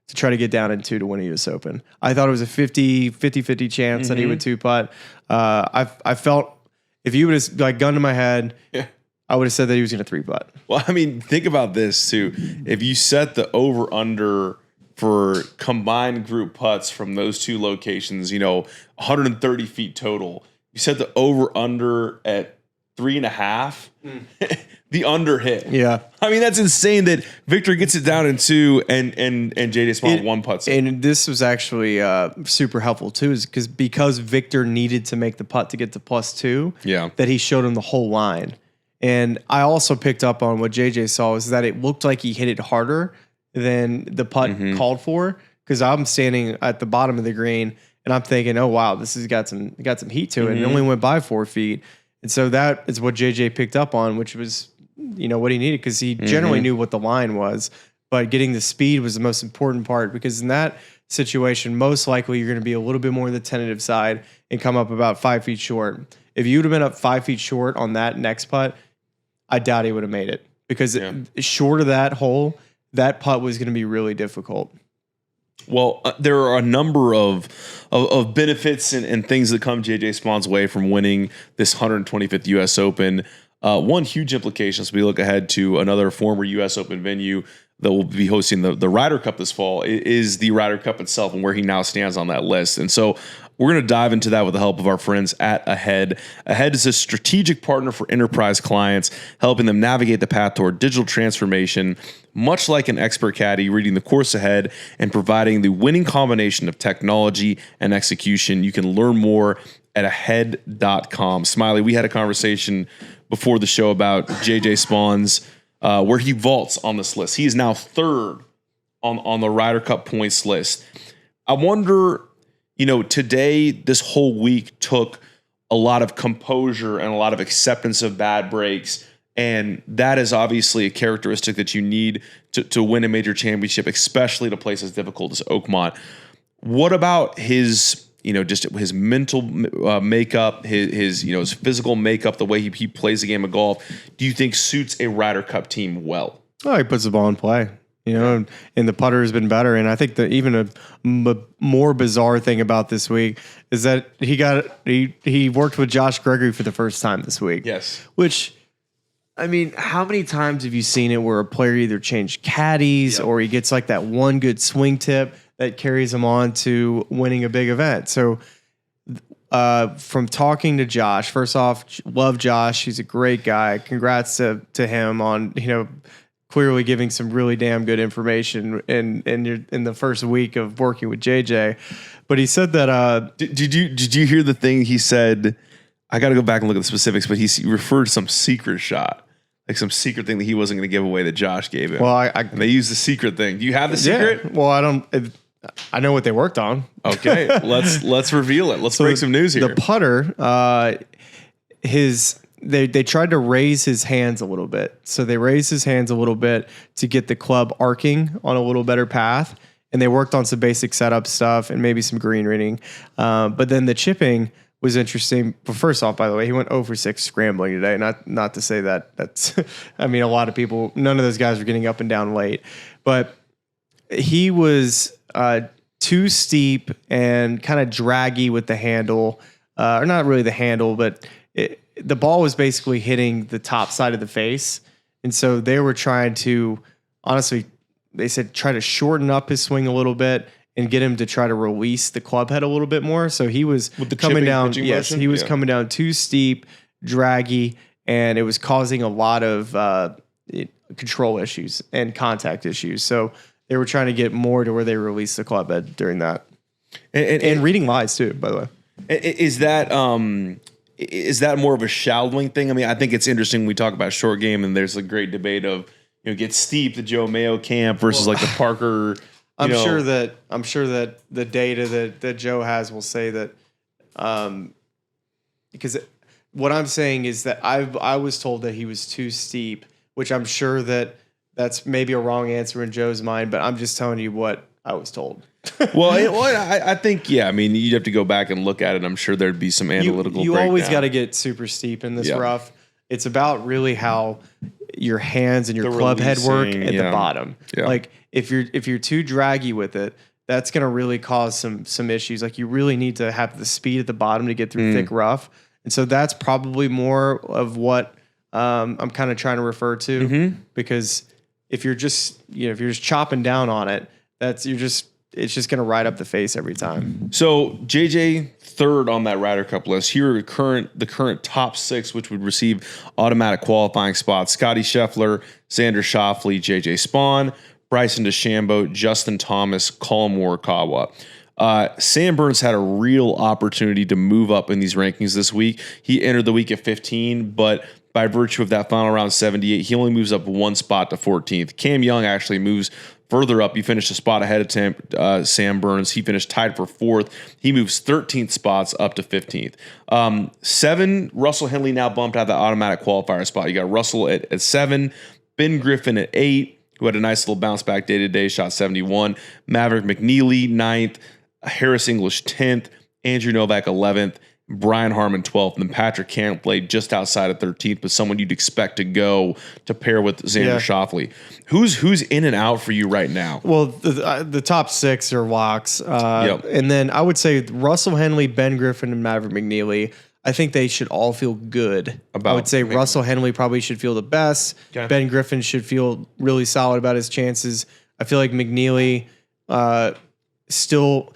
to try to get down in 2 to win a U.S. Open. I thought it was a 50-50 chance that he would 2-putt. I felt if you would have like gun to my head, I would have said that he was going to 3-putt. Well, I mean, think about this too. If you set the over-under for combined group putts from those two locations, 130 feet total, you set the over-under at 3.5. The under hit. Yeah. I mean, that's insane that Victor gets it down in 2 and JJ Spaun 1 putt. And this was actually super helpful too, is because Victor needed to make the putt to get to +2. That he showed him the whole line. And I also picked up on what JJ saw is that it looked like he hit it harder than the putt called for. Because I'm standing at the bottom of the green and I'm thinking, oh wow, this has got some heat to it. It only went by 4 feet. And so that is what JJ picked up on, which was what he needed, because he generally knew what the line was, but getting the speed was the most important part, because in that situation, most likely you're going to be a little bit more on the tentative side and come up about 5 feet short. If you would have been up 5 feet short on that next putt, I doubt he would have made it, because short of that hole, that putt was going to be really difficult. Well, there are a number of benefits and things that come JJ Spaun's way from winning this 125th U.S. Open. One huge implication as we look ahead to another former U.S. Open venue that will be hosting the Ryder Cup this fall is the Ryder Cup itself and where he now stands on that list. And so we're going to dive into that with the help of our friends at Ahead. Ahead is a strategic partner for enterprise clients, helping them navigate the path toward digital transformation, much like an expert caddy reading the course ahead and providing the winning combination of technology and execution. You can learn more at ahead.com. Smylie, we had a conversation before the show about JJ Spaun's where he vaults on this list. He is now 3rd on the Ryder Cup points list. I wonder, today, this whole week took a lot of composure and a lot of acceptance of bad breaks. And that is obviously a characteristic that you need to win a major championship, especially at a place as difficult as Oakmont. What about his just his mental makeup, his physical makeup, the way he plays the game of golf, do you think suits a Ryder Cup team well? Oh, he puts the ball in play, and the putter has been better. And I think that even a more bizarre thing about this week is that he worked with Josh Gregory for the first time this week. Yes. Which, I mean, how many times have you seen it where a player either changed caddies or he gets like that one good swing tip that carries him on to winning a big event? So from talking to Josh, first off, love Josh. He's a great guy. Congrats to him on, clearly giving some really damn good information in the first week of working with JJ. But he said that did you hear the thing he said? I got to go back and look at the specifics, but he referred to some secret shot, like some secret thing that he wasn't going to give away that Josh gave him. Well, and they used the secret thing. Do you have the secret? Yeah. Well, I know what they worked on. Okay, let's reveal it. Let's break some news here. The putter, they tried to raise his hands a little bit. So they raised his hands a little bit to get the club arcing on a little better path. And they worked on some basic setup stuff and maybe some green reading. But then the chipping was interesting. But first off, by the way, he went 0 for 6 scrambling today. Not to say that's, I mean, a lot of people, none of those guys were getting up and down late. But he was too steep and kind of draggy with the handle, or not really the handle, but the ball was basically hitting the top side of the face. And so they were trying to, honestly, they said try to shorten up his swing a little bit and get him to try to release the club head a little bit more. So he was coming down. Yes, he was coming down too steep, draggy, and it was causing a lot of control issues and contact issues. So they were trying to get more to where they release the club head during that. And reading lies too, by the way. Is that more of a shadowing thing? I mean, I think it's interesting when we talk about short game, and there's a great debate of, get steep, the Joe Mayo camp versus like the Parker. I'm sure that the data that Joe has will say that, because what I'm saying is that I was told that he was too steep, which I'm sure that's maybe a wrong answer in Joe's mind, but I'm just telling you what I was told. I think, I mean, you'd have to go back and look at it. I'm sure there'd be some analytical You breakdown. always got to get super steep in this rough. It's about really how your hands and your club head work at the bottom. Yeah. Like if you're too draggy with it, that's going to really cause some issues. Like you really need to have the speed at the bottom to get through thick rough. And so that's probably more of what I'm kind of trying to refer to, because if you're just chopping down on it, it's just going to ride up the face every time. So JJ third on that Ryder Cup list. Here are the current top 6, which would receive automatic qualifying spots: Scottie Scheffler, Xander Schauffele, JJ Spaun, Bryson DeChambeau, Justin Thomas, Colin Morikawa. Sam Burns had a real opportunity to move up in these rankings this week. He entered the week at 15, but by virtue of that final round 78, he only moves up 1 spot to 14th. Cam Young actually moves further up. He finished a spot ahead of Sam Burns. He finished tied for 4th. He moves 13 spots up to 15th. 7, Russell Henley now bumped out the automatic qualifier spot. You got Russell at 7, Ben Griffin at 8, who had a nice little bounce back day to day, shot 71. Maverick McNeely 9th, Harris English 10th, Andrew Novak 11th, Brian Harmon 12th, and then Patrick Cantlay just outside of 13th, but someone you'd expect to go to pair with Xander Schauffele. Who's in and out for you right now? Well, the top 6 are locks. And then I would say Russell Henley, Ben Griffin, and Maverick McNeely. I think they should all feel good. I would say Russell Henley probably should feel the best. Okay. Ben Griffin should feel really solid about his chances. I feel like McNeely still,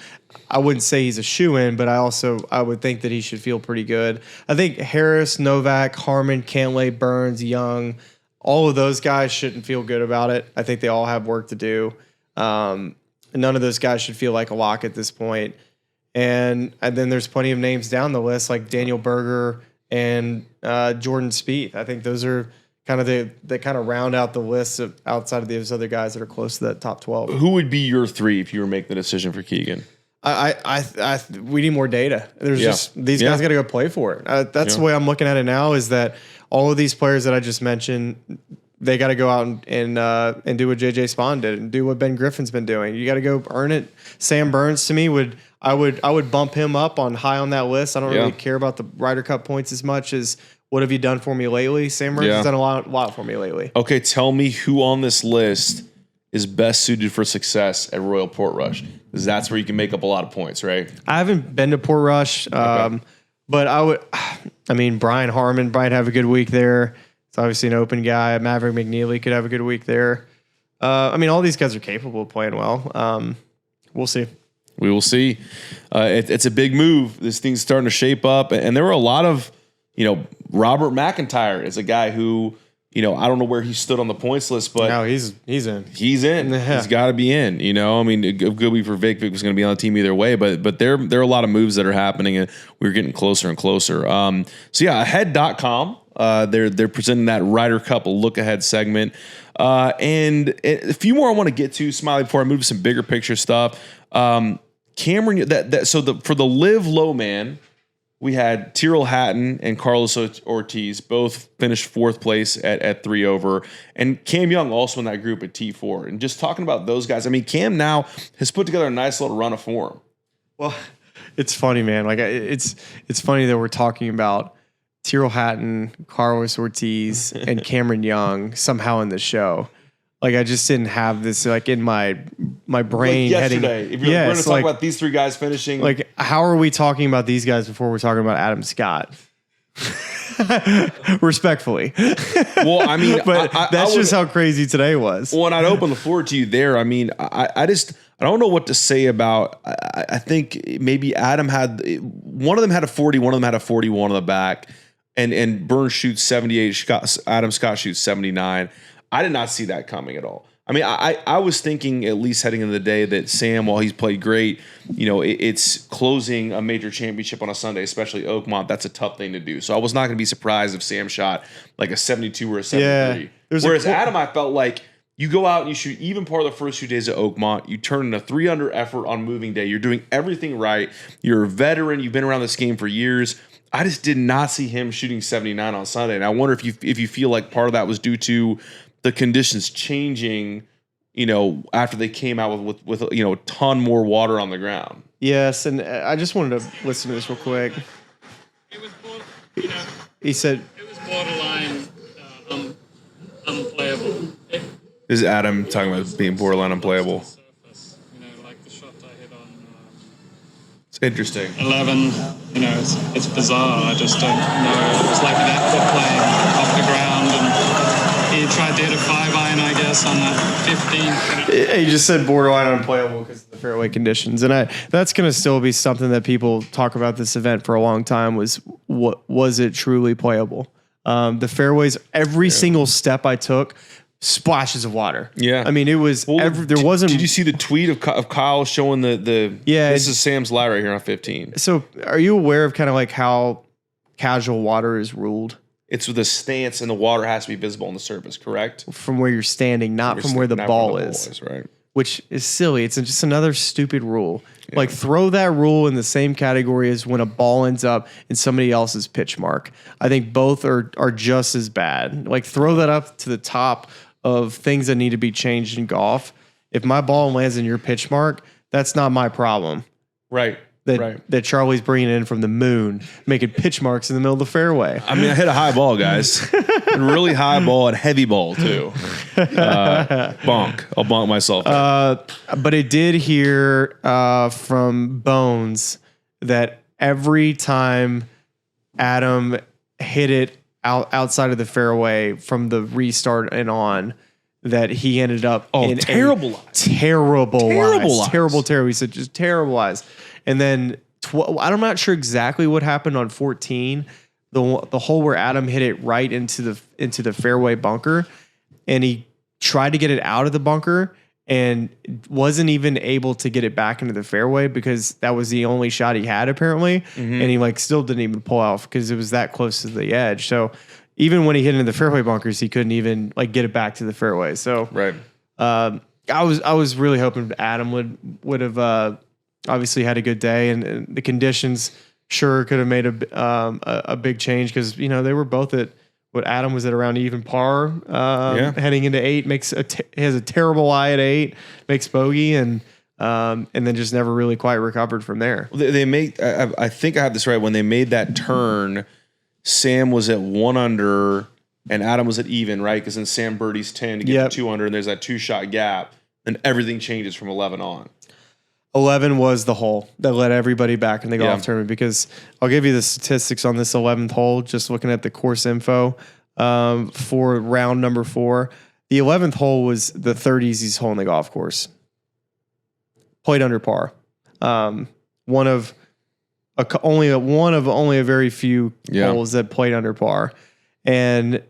I wouldn't say he's a shoo-in, but I would think that he should feel pretty good. I think Harris, Novak, Harmon, Cantlay, Burns, Young, all of those guys shouldn't feel good about it. I think they all have work to do. None of those guys should feel like a lock at this point. And then there's plenty of names down the list like Daniel Berger and Jordan Spieth. I think those are kind of they kind of round out the list of outside of those other guys that are close to that top 12. Who would be your 3 if you were making the decision for Keegan? We need more data. There's just these guys got to go play for it. That's the way I'm looking at it now. Is that all of these players that I just mentioned, they got to go out and do what JJ Spaun did and do what Ben Griffin's been doing. You got to go earn it. Sam Burns to me I would bump him up high on that list. I don't really care about the Ryder Cup points as much as what have you done for me lately. Sam Burns has done a lot for me lately. Okay, tell me who on this list is best suited for success at Royal Portrush, because that's where you can make up a lot of points, right? I haven't been to Portrush, but Brian Harmon might have a good week there. It's obviously an open guy. Maverick McNeely could have a good week there. All these guys are capable of playing well. We'll see. We will see. It's a big move. This thing's starting to shape up, and there were a lot of, Robert MacIntyre is a guy who, I don't know where he stood on the points list, but no, he's in. He's in. Yeah. He's got to be in. A good week for Vic. Vic was going to be on the team either way, but there are a lot of moves that are happening, and we're getting closer and closer. Ahead.com. They're presenting that Ryder Cup look ahead segment, and a few more I want to get to, Smylie, before I move to some bigger picture stuff. Cameron, for the Live Low man, we had Tyrrell Hatton and Carlos Ortiz both finished 4th place at 3 over, and Cam Young also in that group at T4. And just talking about those guys, Cam now has put together a nice little run of form. Well, it's funny, man. Like it's funny that we're talking about Tyrrell Hatton, Carlos Ortiz, and Cameron Young somehow in the show. Like I just didn't have this in my brain. Like yesterday, if you're going to talk about these 3 guys finishing, how are we talking about these guys before we're talking about Adam Scott? Respectfully. Well, I mean, But that's just how crazy today was. Well, and I'd open the floor to you there. I mean, I don't know what to say about. I think maybe Adam had one of them had a 40, one of them had a 41 on the back, and Burns shoots 78. Adam Scott shoots 79. I did not see that coming at all. I mean, I was thinking at least heading into the day that Sam, while he's played great, it's closing a major championship on a Sunday, especially Oakmont. That's a tough thing to do. So I was not going to be surprised if Sam shot like a 72 or a 73. Yeah, whereas Adam, I felt like you go out and you shoot even part of the first 2 days at Oakmont. You turn in a 3-under effort on moving day. You're doing everything right. You're a veteran. You've been around this game for years. I just did not see him shooting 79 on Sunday. And I wonder if you feel like part of that was due to the conditions changing, after they came out with a ton more water on the ground. Yes, and I just wanted to listen to this real quick. It was He said it was borderline unplayable. This is Adam talking about being borderline unplayable. Surface, like the shot I hit on It's interesting. 11. It's bizarre. I just don't know. It was like that foot playing off the ground, and he tried to hit a 5-iron, I guess, on that 15. he just said borderline unplayable because of the fairway conditions, and that's going to still be something that people talk about this event for a long time. Was it truly playable? The fairways, every single step I took, splashes of water. Yeah, I mean it was. There wasn't. Did you see the tweet of Kyle showing the? Yeah, this is Sam's lie right here on 15. So, are you aware of kind of like how casual water is ruled? It's with a stance, and the water has to be visible on the surface, correct? From where you're standing, not from where the ball is. Right. Which is silly. It's just another stupid rule. Yeah. Like throw that rule in the same category as when a ball ends up in somebody else's pitch mark. I think both are just as bad. Like throw that up to the top of things that need to be changed in golf. If my ball lands in your pitch mark, that's not my problem. Right. That Charlie's bringing in from the moon, making pitch marks in the middle of the fairway. I mean, I hit a high ball, guys. And really high ball and heavy ball, too. Bonk. I'll bonk myself. But it did hear from Bones that every time Adam hit it outside of the fairway from the restart and on, that he ended up in terrible eyes. He said just terrible eyes. And then I'm not sure exactly what happened on 14, the hole where Adam hit it right into the fairway bunker, and he tried to get it out of the bunker and wasn't even able to get it back into the fairway because that was the only shot he had apparently, and he still didn't even pull off because it was that close to the edge. So even when he hit into the fairway bunkers, he couldn't even get it back to the fairway. So right. I was really hoping Adam would have obviously had a good day, and the conditions sure could have made a big change because they were both at what Adam was at around even par heading into 8, has a terrible lie at 8, makes bogey, and then just never really quite recovered from there. They made I think I have this right, when they made that turn, Sam was at 1 under and Adam was at even, right? Because then Sam birdies 10 to get to 2 under, and there's that 2-shot gap, and everything changes from 11 on. 11 was the hole that led everybody back in the golf tournament, because I'll give you the statistics on this 11th hole, just looking at the course info for round number 4. The 11th hole was the third easiest hole in the golf course. Played under par. One of only a very few holes that played under par. And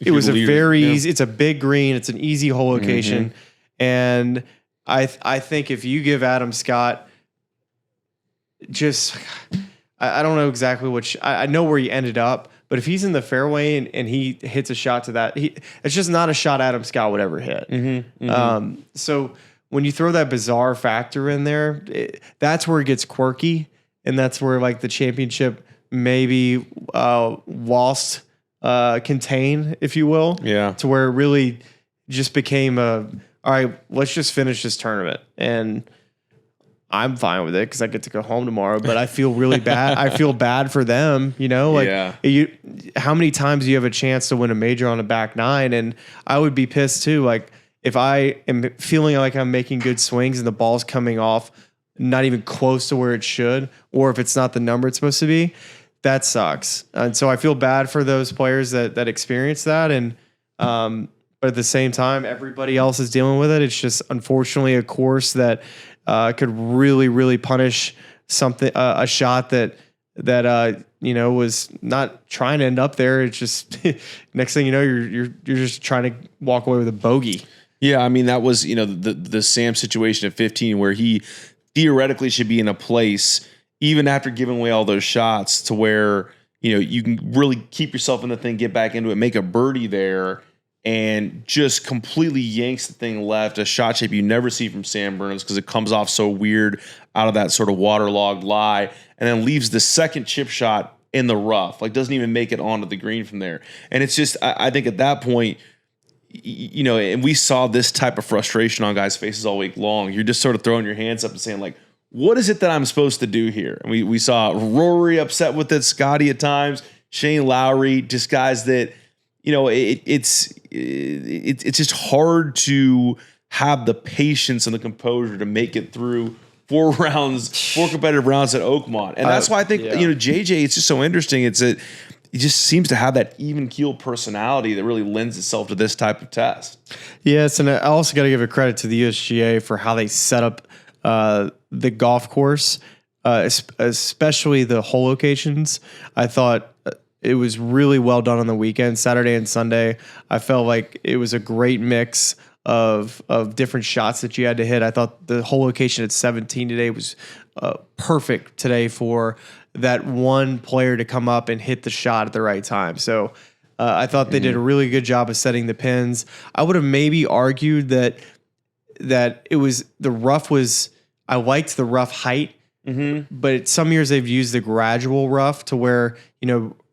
it was a very easy, it's a big green, it's an easy hole location. And I think if you give Adam Scott I don't know exactly I know where he ended up, but if he's in the fairway and he hits a shot to that, it's just not a shot Adam Scott would ever hit. So when you throw that bizarre factor in there, that's where it gets quirky, and that's where the championship maybe lost contain, if you will. Yeah. To where it really just became all right, let's just finish this tournament. And I'm fine with it because I get to go home tomorrow, but I feel really bad. I feel bad for them, how many times do you have a chance to win a major on a back 9? And I would be pissed too. If I am feeling like I'm making good swings and the ball's coming off not even close to where it should, or if it's not the number it's supposed to be, that sucks. And so I feel bad for those players that experience that. And, but at the same time, everybody else is dealing with it. It's just unfortunately a course that could really, really punish something, a shot that was not trying to end up there. It's just next thing you know, you're just trying to walk away with a bogey. Yeah, I mean, that was, the Sam situation at 15 where he theoretically should be in a place, even after giving away all those shots, to where, you can really keep yourself in the thing, get back into it, make a birdie there, and just completely yanks the thing left, a shot shape you never see from Sam Burns because it comes off so weird out of that sort of waterlogged lie, and then leaves the second chip shot in the rough, like doesn't even make it onto the green from there. And it's just, I think at that point, and we saw this type of frustration on guys' faces all week long. You're just sort of throwing your hands up and saying, like, what is it that I'm supposed to do here? And we saw Rory upset with it, Scottie at times, Shane Lowry, just guys that, it's just hard to have the patience and the composure to make it through 4 competitive rounds at Oakmont. And that's why I think, JJ, it's just so interesting. It's that he just seems to have that even keeled personality that really lends itself to this type of test. Yes, and I also got to give a credit to the USGA for how they set up the golf course, especially the hole locations. I thought it was really well done on the weekend, Saturday and Sunday. I felt like it was a great mix of different shots that you had to hit. I thought the hole location at 17 today was perfect today for that one player to come up and hit the shot at the right time. So I thought they did a really good job of setting the pins. I would have maybe argued that it was the rough was, I liked the rough height, but some years they've used the gradual rough to where,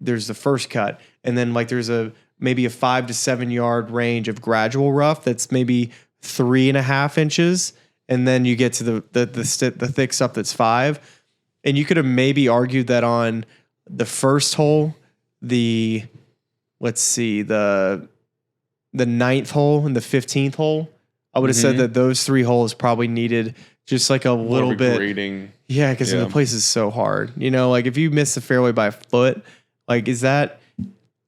there's the first cut and then like there's maybe a 5 to 7 yard range of gradual rough that's maybe 3.5 inches. And then you get to the thick stuff that's 5. And you could have maybe argued that on the first hole, the 9th hole and the 15th hole, I would have said that those 3 holes probably needed just like a little bit grading. Yeah, because the place is so hard. Like if you miss the fairway by a foot, like does that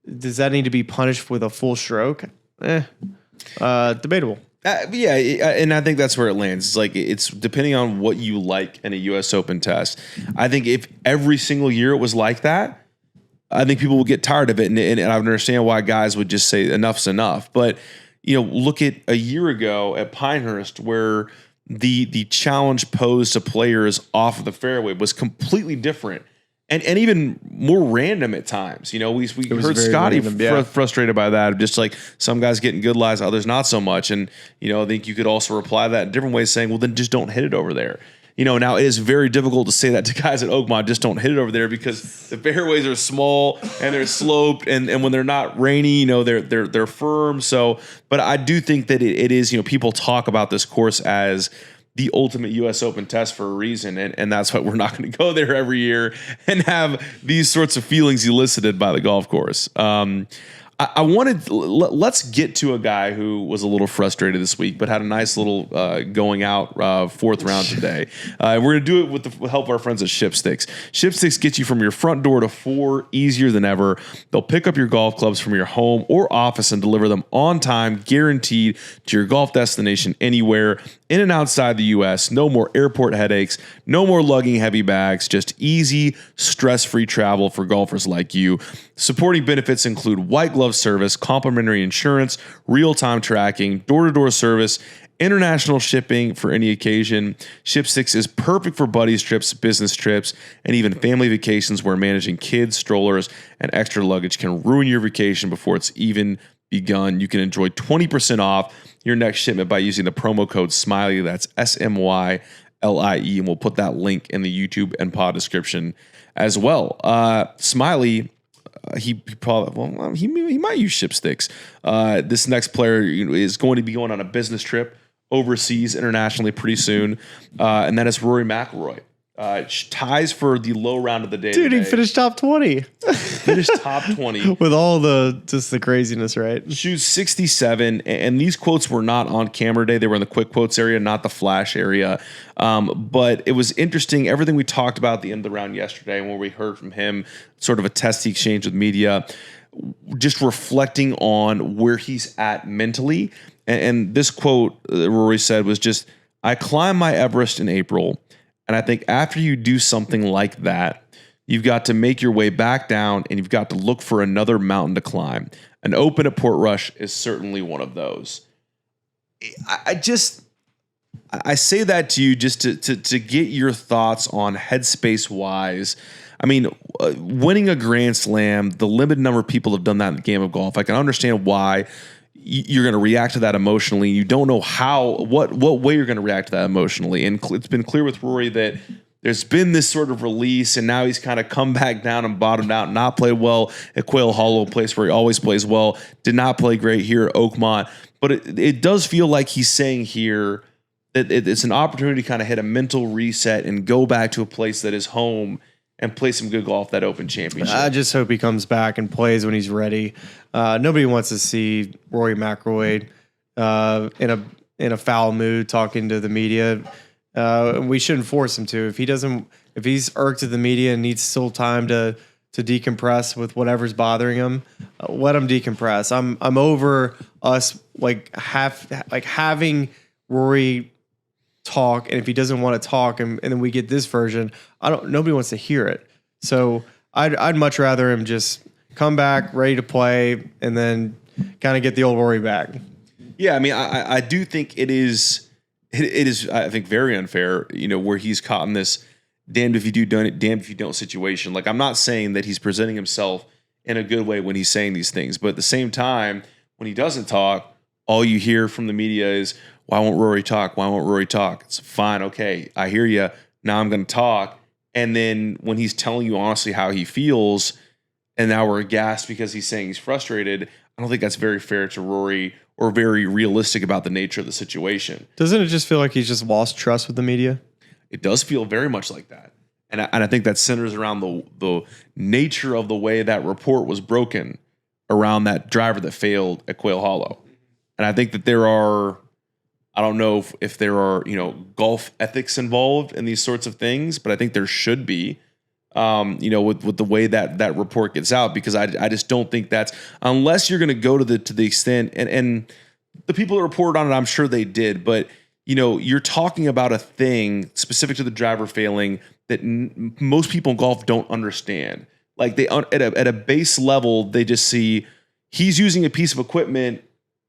need to be punished with a full stroke? Debatable. And I think that's where it lands. It's like it's depending on what you like in a U.S. Open test. I think if every single year it was like that, I think people would get tired of it, and I understand why guys would just say enough's enough. But look at a year ago at Pinehurst where the challenge posed to players off of the fairway was completely different. And even more random at times. We heard Scottie frustrated by that. Just like some guys getting good lies, others not so much. And, I think you could also reply to that in different ways saying, well, then just don't hit it over there. Now it is very difficult to say that to guys at Oakmont, just don't hit it over there because the fairways are small and they're sloped. And when they're not rainy, they're firm. So, but I do think that it is, people talk about this course as the ultimate U.S. Open test for a reason, and that's why we're not going to go there every year and have these sorts of feelings elicited by the golf course. I wanted let's get to a guy who was a little frustrated this week, but had a nice little going out 4th round today. We're going to do it with the help of our friends at Shipsticks. Shipsticks gets you from your front door to 4 easier than ever. They'll pick up your golf clubs from your home or office and deliver them on time, guaranteed to your golf destination anywhere, in and outside the U.S. No more airport headaches, no more lugging heavy bags, just easy, stress-free travel for golfers like you. Supporting benefits include white glove service, complimentary insurance, real-time tracking, door-to-door service, international shipping for any occasion. Shipsticks is perfect for buddies trips, business trips, and even family vacations where managing kids, strollers, and extra luggage can ruin your vacation before it's even begun. You can enjoy 20% off your next shipment by using the promo code Smylie. That's SMYLIE, and we'll put that link in the YouTube and pod description as well. Smylie, he might use Shipsticks. This next player is going to be going on a business trip overseas internationally pretty soon, and that is Rory McIlroy. Ties for the low round of the day. Dude, today. he finished top 20 Finished top 20 with all the craziness, right? Shoots 67, and these quotes were not on camera day. They were in the quick quotes area, not the flash area. But it was interesting. Everything we talked about at the end of the round yesterday, and where we heard from him, sort of a testy exchange with media, just reflecting on where he's at mentally. And this quote that Rory said was just, "I climbed my Everest in April. And I think after you do something like that, you've got to make your way back down and you've got to look for another mountain to climb. An Open at Portrush is certainly one of those." I say that to you just to get your thoughts on headspace wise. I mean, winning a Grand Slam, the limited number of people have done that in the game of golf. I can understand why you're going to react to that emotionally. You don't know what way you're going to react to that emotionally. And it's been clear with Rory that there's been this sort of release, and now he's kind of come back down and bottomed out, not played well at Quail Hollow, a place where he always plays well, did not play great here at Oakmont. But it does feel like he's saying here that it's an opportunity to kind of hit a mental reset and go back to a place that is home and play some good golf that Open Championship. I just hope he comes back and plays when he's ready. Nobody wants to see Rory McIlroy in a foul mood talking to the media. We shouldn't force him to. If he's irked at the media and needs still time to decompress with whatever's bothering him, let him decompress. I'm over us having Rory talk, and if he doesn't want to talk, and then we get this version, nobody wants to hear it. So I'd much rather him just come back ready to play and then kind of get the old Rory back. Yeah, I mean, I do think it is I think very unfair, where he's caught in this damned if you do, done it, damned if you don't situation. Like, I'm not saying that he's presenting himself in a good way when he's saying these things, but at the same time, when he doesn't talk, all you hear from the media is, "Why won't Rory talk? Why won't Rory talk?" It's fine. Okay, I hear you. Now I'm going to talk. And then when he's telling you honestly how he feels, and now we're aghast because he's saying he's frustrated, I don't think that's very fair to Rory or very realistic about the nature of the situation. Doesn't it just feel like he's just lost trust with the media? It does feel very much like that. And I think that centers around the nature of the way that report was broken around that driver that failed at Quail Hollow. And I think that there are, I don't know if there are, golf ethics involved in these sorts of things, but I think there should be, with the way that report gets out, because I just don't think that's, unless you're going to go to the extent, and the people that reported on it, I'm sure they did, but you're talking about a thing specific to the driver failing that most people in golf don't understand. Like, they at a base level, they just see he's using a piece of equipment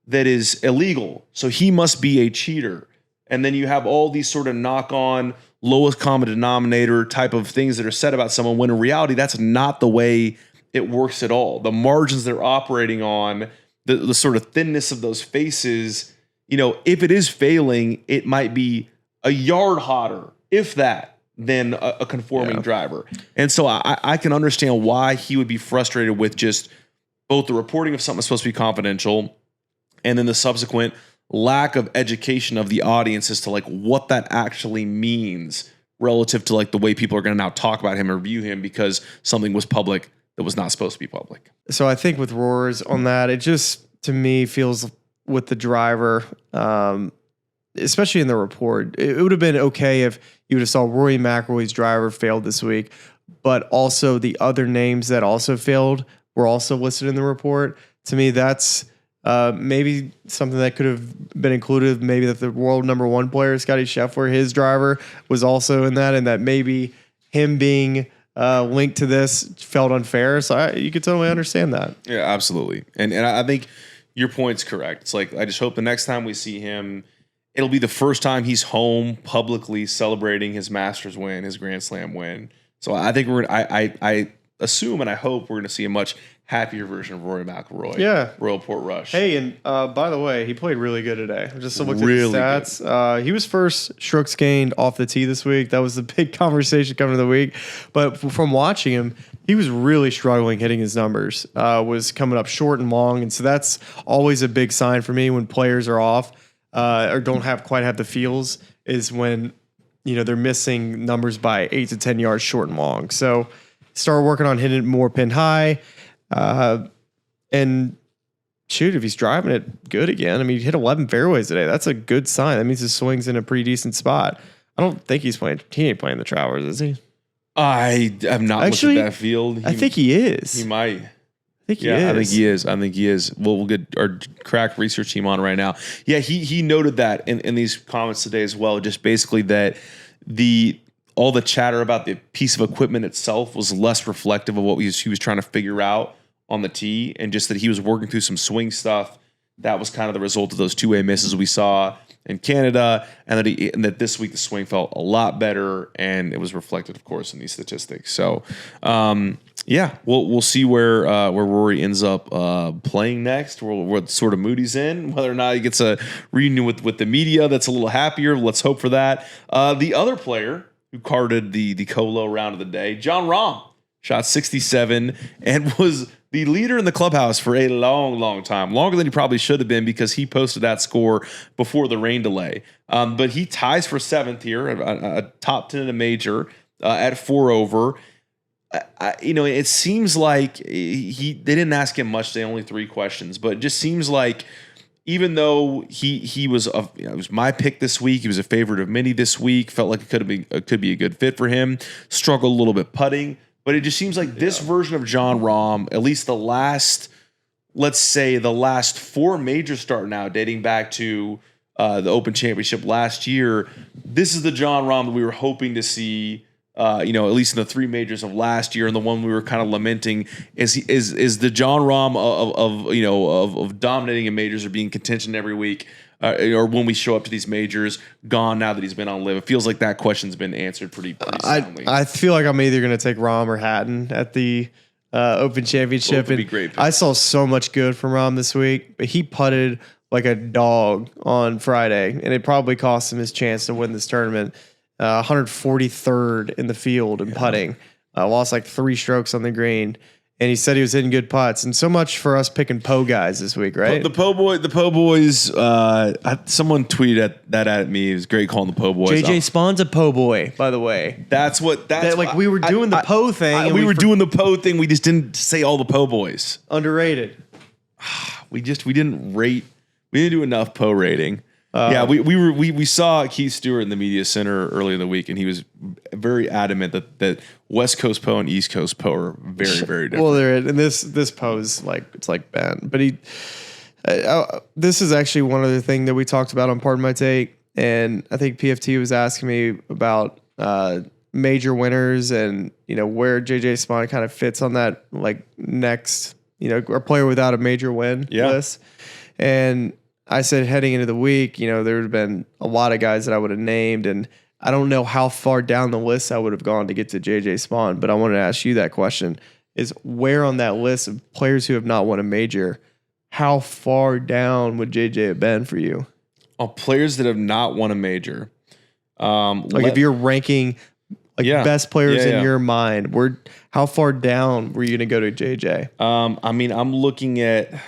that is illegal, so he must be a cheater. And then you have all these sort of knock-on, lowest common denominator type of things that are said about someone, when in reality, that's not the way it works at all. The margins they're operating on, the sort of thinness of those faces, if it is failing, it might be a yard hotter, if that, than a conforming driver. And so I can understand why he would be frustrated with just both the reporting of something that's supposed to be confidential and then the subsequent lack of education of the audience as to what that actually means relative to the way people are going to now talk about him or view him because something was public that was not supposed to be public. So I think with Roars on that, it just, to me, feels with the driver, especially in the report, it would have been okay if you would have saw Rory McIlroy's driver failed this week, but also the other names that also failed were also listed in the report. To me, that's maybe something that could have been included. Maybe that the world number one player, Scottie Scheffler, his driver was also in that, and that maybe him being linked to this felt unfair. So you could totally understand that. Yeah, absolutely. And I think your point's correct. It's I just hope the next time we see him, it'll be the first time he's home publicly celebrating his Masters win, his Grand Slam win. So I think I assume and I hope we're going to see a much happier version of Rory McIlroy. Yeah. Royal Portrush. Hey, and by the way, he played really good today. I just looked Really at the stats. He was first strokes gained off the tee this week. That was the big conversation coming to the week. But from watching him, he was really struggling hitting his numbers. Was coming up short and long. And so that's always a big sign for me when players are off or don't quite have the feels, is when they're missing numbers by 8 to 10 yards short and long. So start working on hitting it more pin high. And shoot, if he's driving it good again, I mean, he hit 11 fairways today. That's a good sign. That means his swing's in a pretty decent spot. I don't think he's playing. He ain't playing the Travers, is he? I have not looked at that field. I think he is. He might. I think he is. I think he is. We'll get our crack research team on right now. Yeah, he noted that in these comments today as well. Just basically that all the chatter about the piece of equipment itself was less reflective of what he was trying to figure out on the tee, and just that he was working through some swing stuff. That was kind of the result of those two-way misses we saw in Canada, and that this week the swing felt a lot better, and it was reflected, of course, in these statistics. So, we'll see where Rory ends up playing next. What sort of mood he's in, whether or not he gets a reunion with the media that's a little happier. Let's hope for that. The other player who carded the Colo round of the day, Jon Rahm, shot 67 and was the leader in the clubhouse for a long, long time, longer than he probably should have been, because he posted that score before the rain delay. But he ties for 7th here, a top 10 in a major at 4 over. It seems like they didn't ask him much. They only 3 questions, but it just seems like even though he was it was my pick this week, he was a favorite of many this week. Felt like it could be a good fit for him. Struggled a little bit putting. But it just seems like this version of Jon Rahm, at least the last 4 majors start now, dating back to the Open Championship last year. This is the Jon Rahm that we were hoping to see, at least in the 3 majors of last year, and the one we were kind of lamenting is the Jon Rahm of dominating in majors or being contention every week. Or when we show up to these majors, gone now that he's been on live. It feels like that question's been answered pretty soundly. I feel like I'm either going to take Rahm or Hatton at the Open Championship. Both would be great picks. I saw so much good from Rahm this week, but he putted like a dog on Friday, and it probably cost him his chance to win this tournament. 143rd in the field in putting. Lost like 3 strokes on the green. And he said he was hitting good putts, and so much for us picking Poe guys this week, right? The Poe boys. Someone tweeted that at me. It was great calling the Poe boys. JJ Spaun's a Poe boy, by the way. That's we were doing the Poe thing. We were doing the Poe thing. We just didn't say all the Poe boys. Underrated. We didn't rate. We didn't do enough Poe rating. We saw Keith Stewart in the media center earlier in the week, and he was very adamant that West Coast Poe and East Coast Poe are very, very different. Well, and this Poe's it's like Ben, but this is actually one other thing that we talked about on Pardon My Take, and I think PFT was asking me about major winners and where JJ Spaun kind of fits on that next a player without a major win list, and I said heading into the week, there would have been a lot of guys that I would have named, and I don't know how far down the list I would have gone to get to JJ Spaun, but I wanted to ask you that question, is where on that list of players who have not won a major, how far down would JJ have been for you? Players that have not won a major. If you're ranking best players in your mind, how far down were you going to go to JJ? I'm looking at...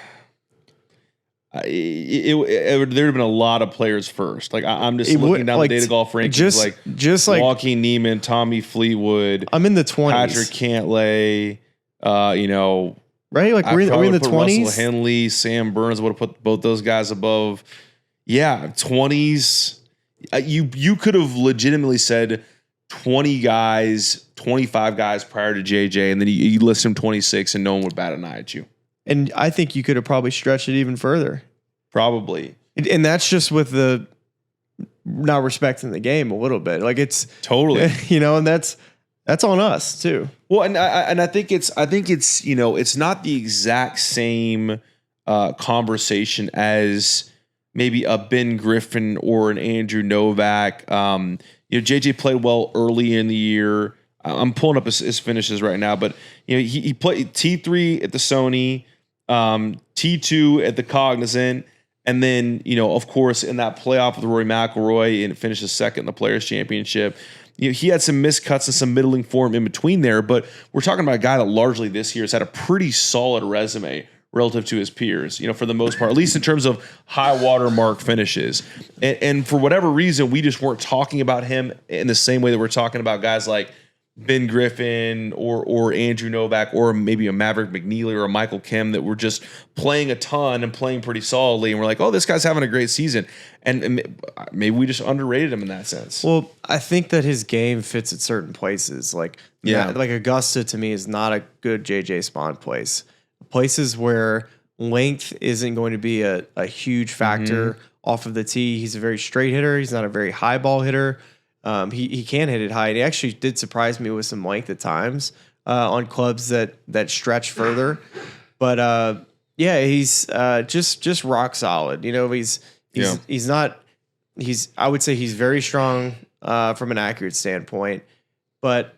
There would have been a lot of players first. I'm just looking down the data golf rankings, just like Joaquin Niemann, Tommy Fleetwood. I'm in the 20s. Patrick Cantlay. Right? Are we in the 20s? Russell Henley, Sam Burns. I would have put both those guys above. Yeah, 20s. You could have legitimately said 20 guys, 25 guys prior to JJ, and then you list him 26, and no one would bat an eye at you. And I think you could have probably stretched it even further. Probably. And that's just with the not respecting the game a little bit. It's totally, and that's on us too. Well, and I think it's it's not the exact same conversation as maybe a Ben Griffin or an Andrew Novak. JJ played well early in the year. I'm pulling up his finishes right now, but he played T3 at the Sony, T2 at the Cognizant, and then of course in that playoff with Rory McIlroy and finishes second in the Players Championship. He had some missed cuts and some middling form in between there, but we're talking about a guy that largely this year has had a pretty solid resume relative to his peers, for the most part, at least in terms of high water mark finishes. And for whatever reason, we just weren't talking about him in the same way that we're talking about guys like Ben Griffin or Andrew Novak or maybe a Maverick McNeely or a Michael Kim that were just playing a ton and playing pretty solidly. And we're like, oh, this guy's having a great season. And maybe we just underrated him in that sense. Well, I think that his game fits at certain places. Like Augusta to me is not a good JJ Spaun place. Places where length isn't going to be a huge factor off of the tee. He's a very straight hitter. He's not a very high ball hitter. He can hit it high. And he actually did surprise me with some length at times on clubs that stretch further. But he's just rock solid. I would say he's very strong from an accurate standpoint, but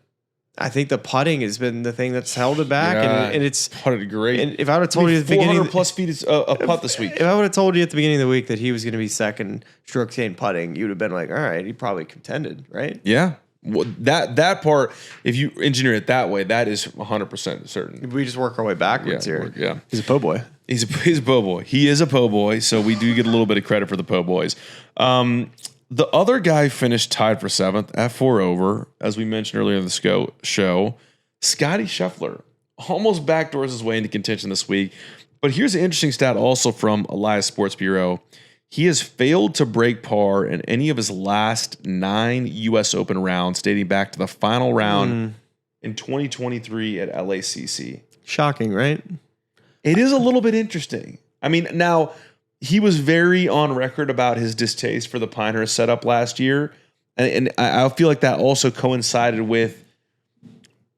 I think the putting has been the thing that's held it back, and it's putted great. And if I would have told you at the beginning, 400 plus feet a putt this week. If I would have told you at the beginning of the week that he was going to be second stroke gain putting, you'd have been like, all right, he probably contended, right? Yeah. Well, that part, if you engineer it that way, that is 100% certain. We just work our way backwards here. Yeah. He's a po' boy. He's a po' boy. He is a po' boy, so we do get a little bit of credit for the po' boys. The other guy finished tied for 7th at 4 over, as we mentioned earlier in the show. Scottie Scheffler almost backdoors his way into contention this week. But here's an interesting stat also from Elias Sports Bureau. He has failed to break par in any of his last 9 U.S. Open rounds, dating back to the final round in 2023 at LACC. Shocking, right? It is a little bit interesting. I mean, now, he was very on record about his distaste for the Pinehurst setup last year. And I feel like that also coincided with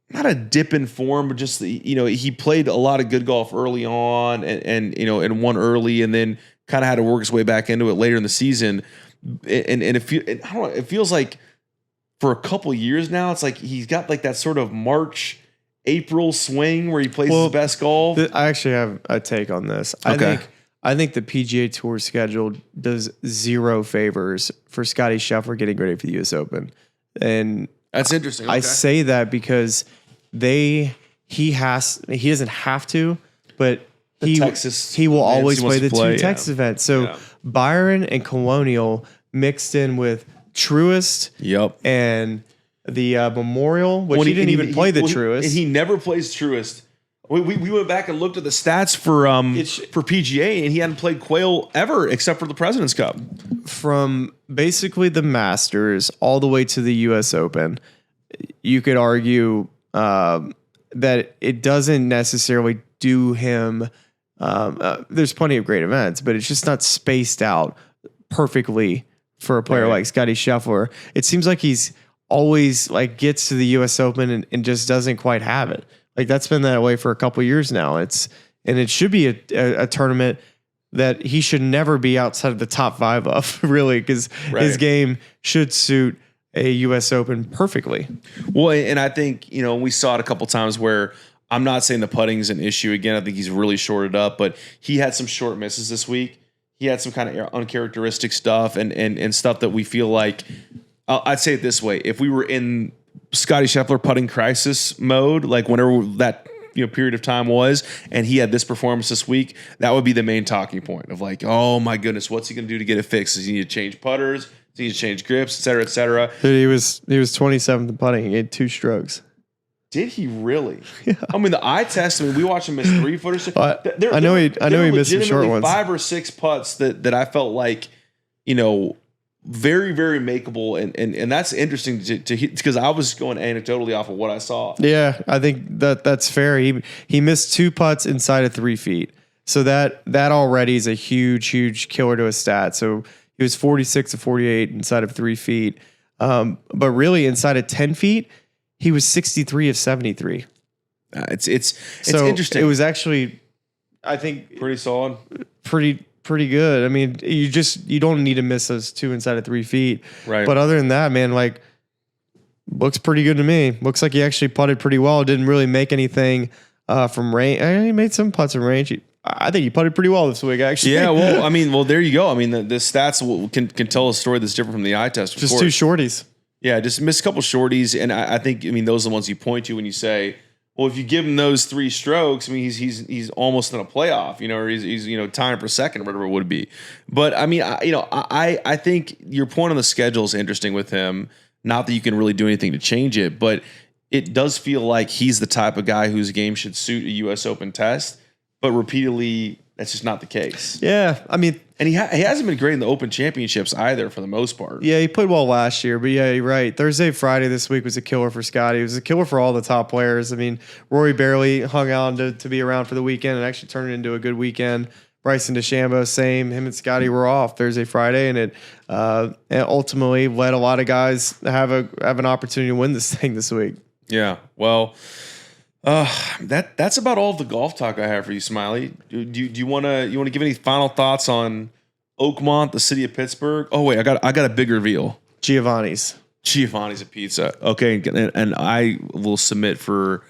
not a dip in form, but just, he played a lot of good golf early on and won early and then kind of had to work his way back into it later in the season. And it feels like for a couple years now, it's like he's got like that sort of March, April swing where he plays his best golf. I actually have a take on this. Okay. I think the PGA Tour schedule does zero favors for Scottie Scheffler getting ready for the U.S. Open. And that's interesting. Okay. I say that because he doesn't have to, but he will always play the two Texas events. So Byron and Colonial mixed in with Truist and the Memorial, which he didn't even play the Truist. And he never plays Truist. We went back and looked at the stats for PGA, and he hadn't played Quail ever except for the President's Cup. From basically the Masters all the way to the U.S. Open, you could argue that it doesn't necessarily do him. There's plenty of great events, but it's just not spaced out perfectly for a player like Scottie Scheffler. It seems like he's always like gets to the U.S. Open and just doesn't quite have it. Like that's been that way for a couple of years now. It should be a tournament that he should never be outside of the top 5 of, really, because his game should suit a U.S. Open perfectly. Well, and I think, we saw it a couple times where I'm not saying the putting is an issue. Again, I think he's really shorted up, but he had some short misses this week. He had some kind of uncharacteristic stuff and stuff that we feel like, I'd say it this way. If we were in Scottie Scheffler putting crisis mode, like whenever that period of time was, and he had this performance this week, that would be the main talking point of like, oh my goodness, what's he going to do to get it fixed? Does he need to change putters? Does he need to change grips, et cetera, et cetera? Dude, he was 27th in putting. He had 2 strokes. Did he really? Yeah. I mean, the eye test. I mean, we watched him miss 3-footers. I know he missed some short ones. 5 or 6 putts that I felt like, very, very makeable, and that's interesting to because I was going anecdotally off of what I saw. Yeah, I think that's fair. He missed 2 putts inside of 3 feet, so that already is a huge killer to his stat. So he was 46 of 48 inside of 3 feet, but really inside of 10 feet, he was 63 of 73. It's interesting. It was actually, I think, pretty solid. Pretty good. I mean, you don't need to miss those 2 inside of 3 feet. Right. But other than that, man, like, looks pretty good to me. Looks like he actually putted pretty well. Didn't really make anything from range. He made some putts from range. I think he putted pretty well this week, actually. Yeah, well, there you go. I mean, the stats can tell a story that's different from the eye test. Just 2 shorties. Yeah, just missed a couple shorties. And I think, those are the ones you point to when you say, Well, if you give him those 3 strokes, I mean, he's almost in a playoff, or he's tying for second or whatever it would be. But I mean, I think your point on the schedule is interesting with him. Not that you can really do anything to change it, but it does feel like he's the type of guy whose game should suit a U.S. Open test. But repeatedly, that's just not the case. Yeah, I mean, and he hasn't been great in the Open Championships either, for the most part. Yeah, he played well last year, but yeah, you're right. Thursday, Friday this week was a killer for Scottie. It was a killer for all the top players. I mean, Rory barely hung on to be around for the weekend and actually turned it into a good weekend. Bryson DeChambeau, same. Him and Scottie were off Thursday, Friday, and it ultimately led a lot of guys to have an opportunity to win this thing this week. Yeah, well. That's about all of the golf talk I have for you, Smylie. Do you want to give any final thoughts on Oakmont, the city of Pittsburgh? Oh wait, I got a big reveal. Giovanni's a pizza. Okay, and I will submit for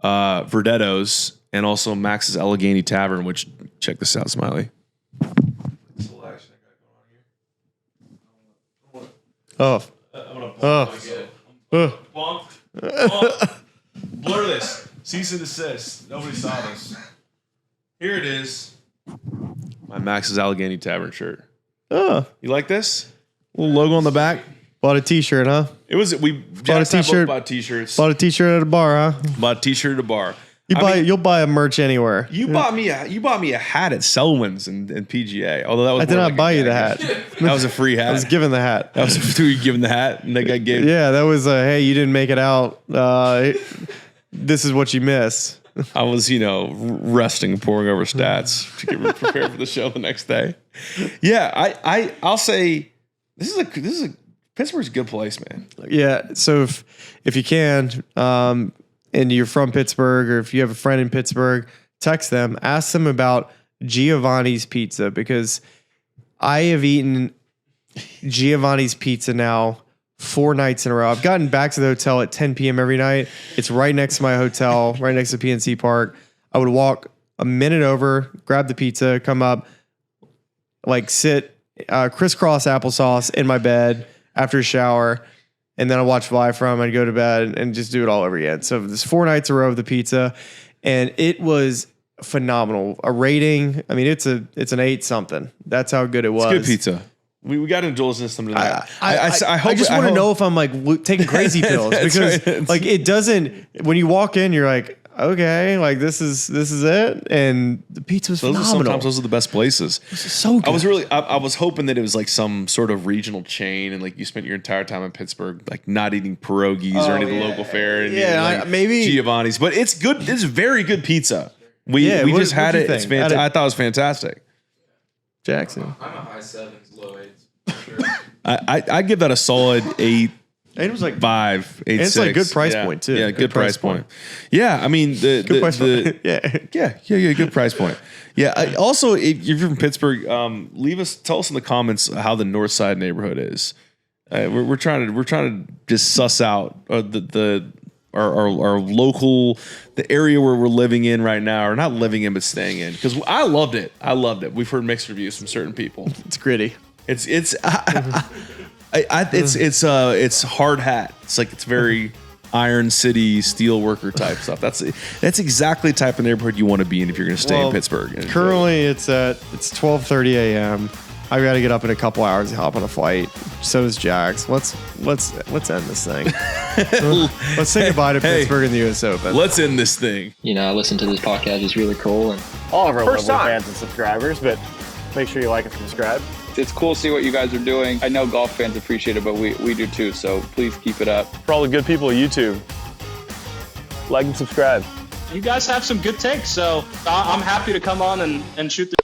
Verdetto's and also Max's Allegheny Tavern. Which, check this out, Smylie. Blur this. Cease and desist. Nobody saw this. Here it is. My Max's Allegheny Tavern shirt. Oh, you like this? Little logo on the back. Bought a T-shirt, huh? Bought a T-shirt. Bought T-shirts. Bought a T-shirt at a bar, huh? Bought a T-shirt at a bar. You'll buy a merch anywhere. You bought me a hat at Selwyn's and PGA. Although that was I did not buy you the hat. That was a free hat. I was given the hat. That was you given the hat, and that guy gave. Yeah, that was hey, you didn't make it out. This is what you missed. I was, resting, pouring over stats to get prepared for the show the next day. Yeah, I'll say this is a Pittsburgh's a good place, man. Yeah, so if you can, and you're from Pittsburgh, or if you have a friend in Pittsburgh, text them, ask them about Giovanni's Pizza, because I have eaten Giovanni's Pizza now 4 nights in a row. I've gotten back to the hotel at 10 p.m. every night. It's right next to my hotel, right next to PNC Park. I would walk a minute over, grab the pizza, come up, sit crisscross applesauce in my bed after a shower, and then I watch Fly From. I'd go to bed and just do it all over again. So there's 4 nights in a row of the pizza, and it was phenomenal. A rating, I mean, it's an 8 something. That's how good it was. It's good pizza. We got to indulge in some tonight. I just want to know if I'm taking crazy pills, because right. It doesn't. When you walk in, you're like, okay, this is it, and the pizza was phenomenal. Sometimes those are the best places. This is so good. I was hoping that it was some sort of regional chain, and you spent your entire time in Pittsburgh not eating pierogies or any of the local fare, and maybe Giovanni's, but it's good. It's very good pizza. We just had it. It's fantastic. I thought it was fantastic. Jackson, I'm a high 7s, low 8s. Sure. I give that a solid 8. It was 5, 8, and it's 6. good price point too. Yeah, good price point. Yeah, I mean good price point. Yeah, good price point. Yeah. Also, if you're from Pittsburgh, tell us in the comments how the North Side neighborhood is. We're trying to just suss out our local, the area where we're living in right now, or not living in but staying in, because I loved it. We've heard mixed reviews from certain people. It's gritty. It's hard hat. It's very Iron City steelworker type stuff. That's exactly the type of neighborhood you want to be in if you're going to stay in Pittsburgh. Currently, it's 12:30 a.m. I got to get up in a couple hours and hop on a flight. So does Jax. Let's end this thing. Let's say goodbye to Pittsburgh in the U.S. Open. Let's end this thing. I listen to this podcast. It's really cool, and all of our lovely fans and subscribers. But make sure you like and subscribe. It's cool to see what you guys are doing. I know golf fans appreciate it, but we do too, so please keep it up. For all the good people of YouTube, like and subscribe. You guys have some good takes, so I'm happy to come on and shoot the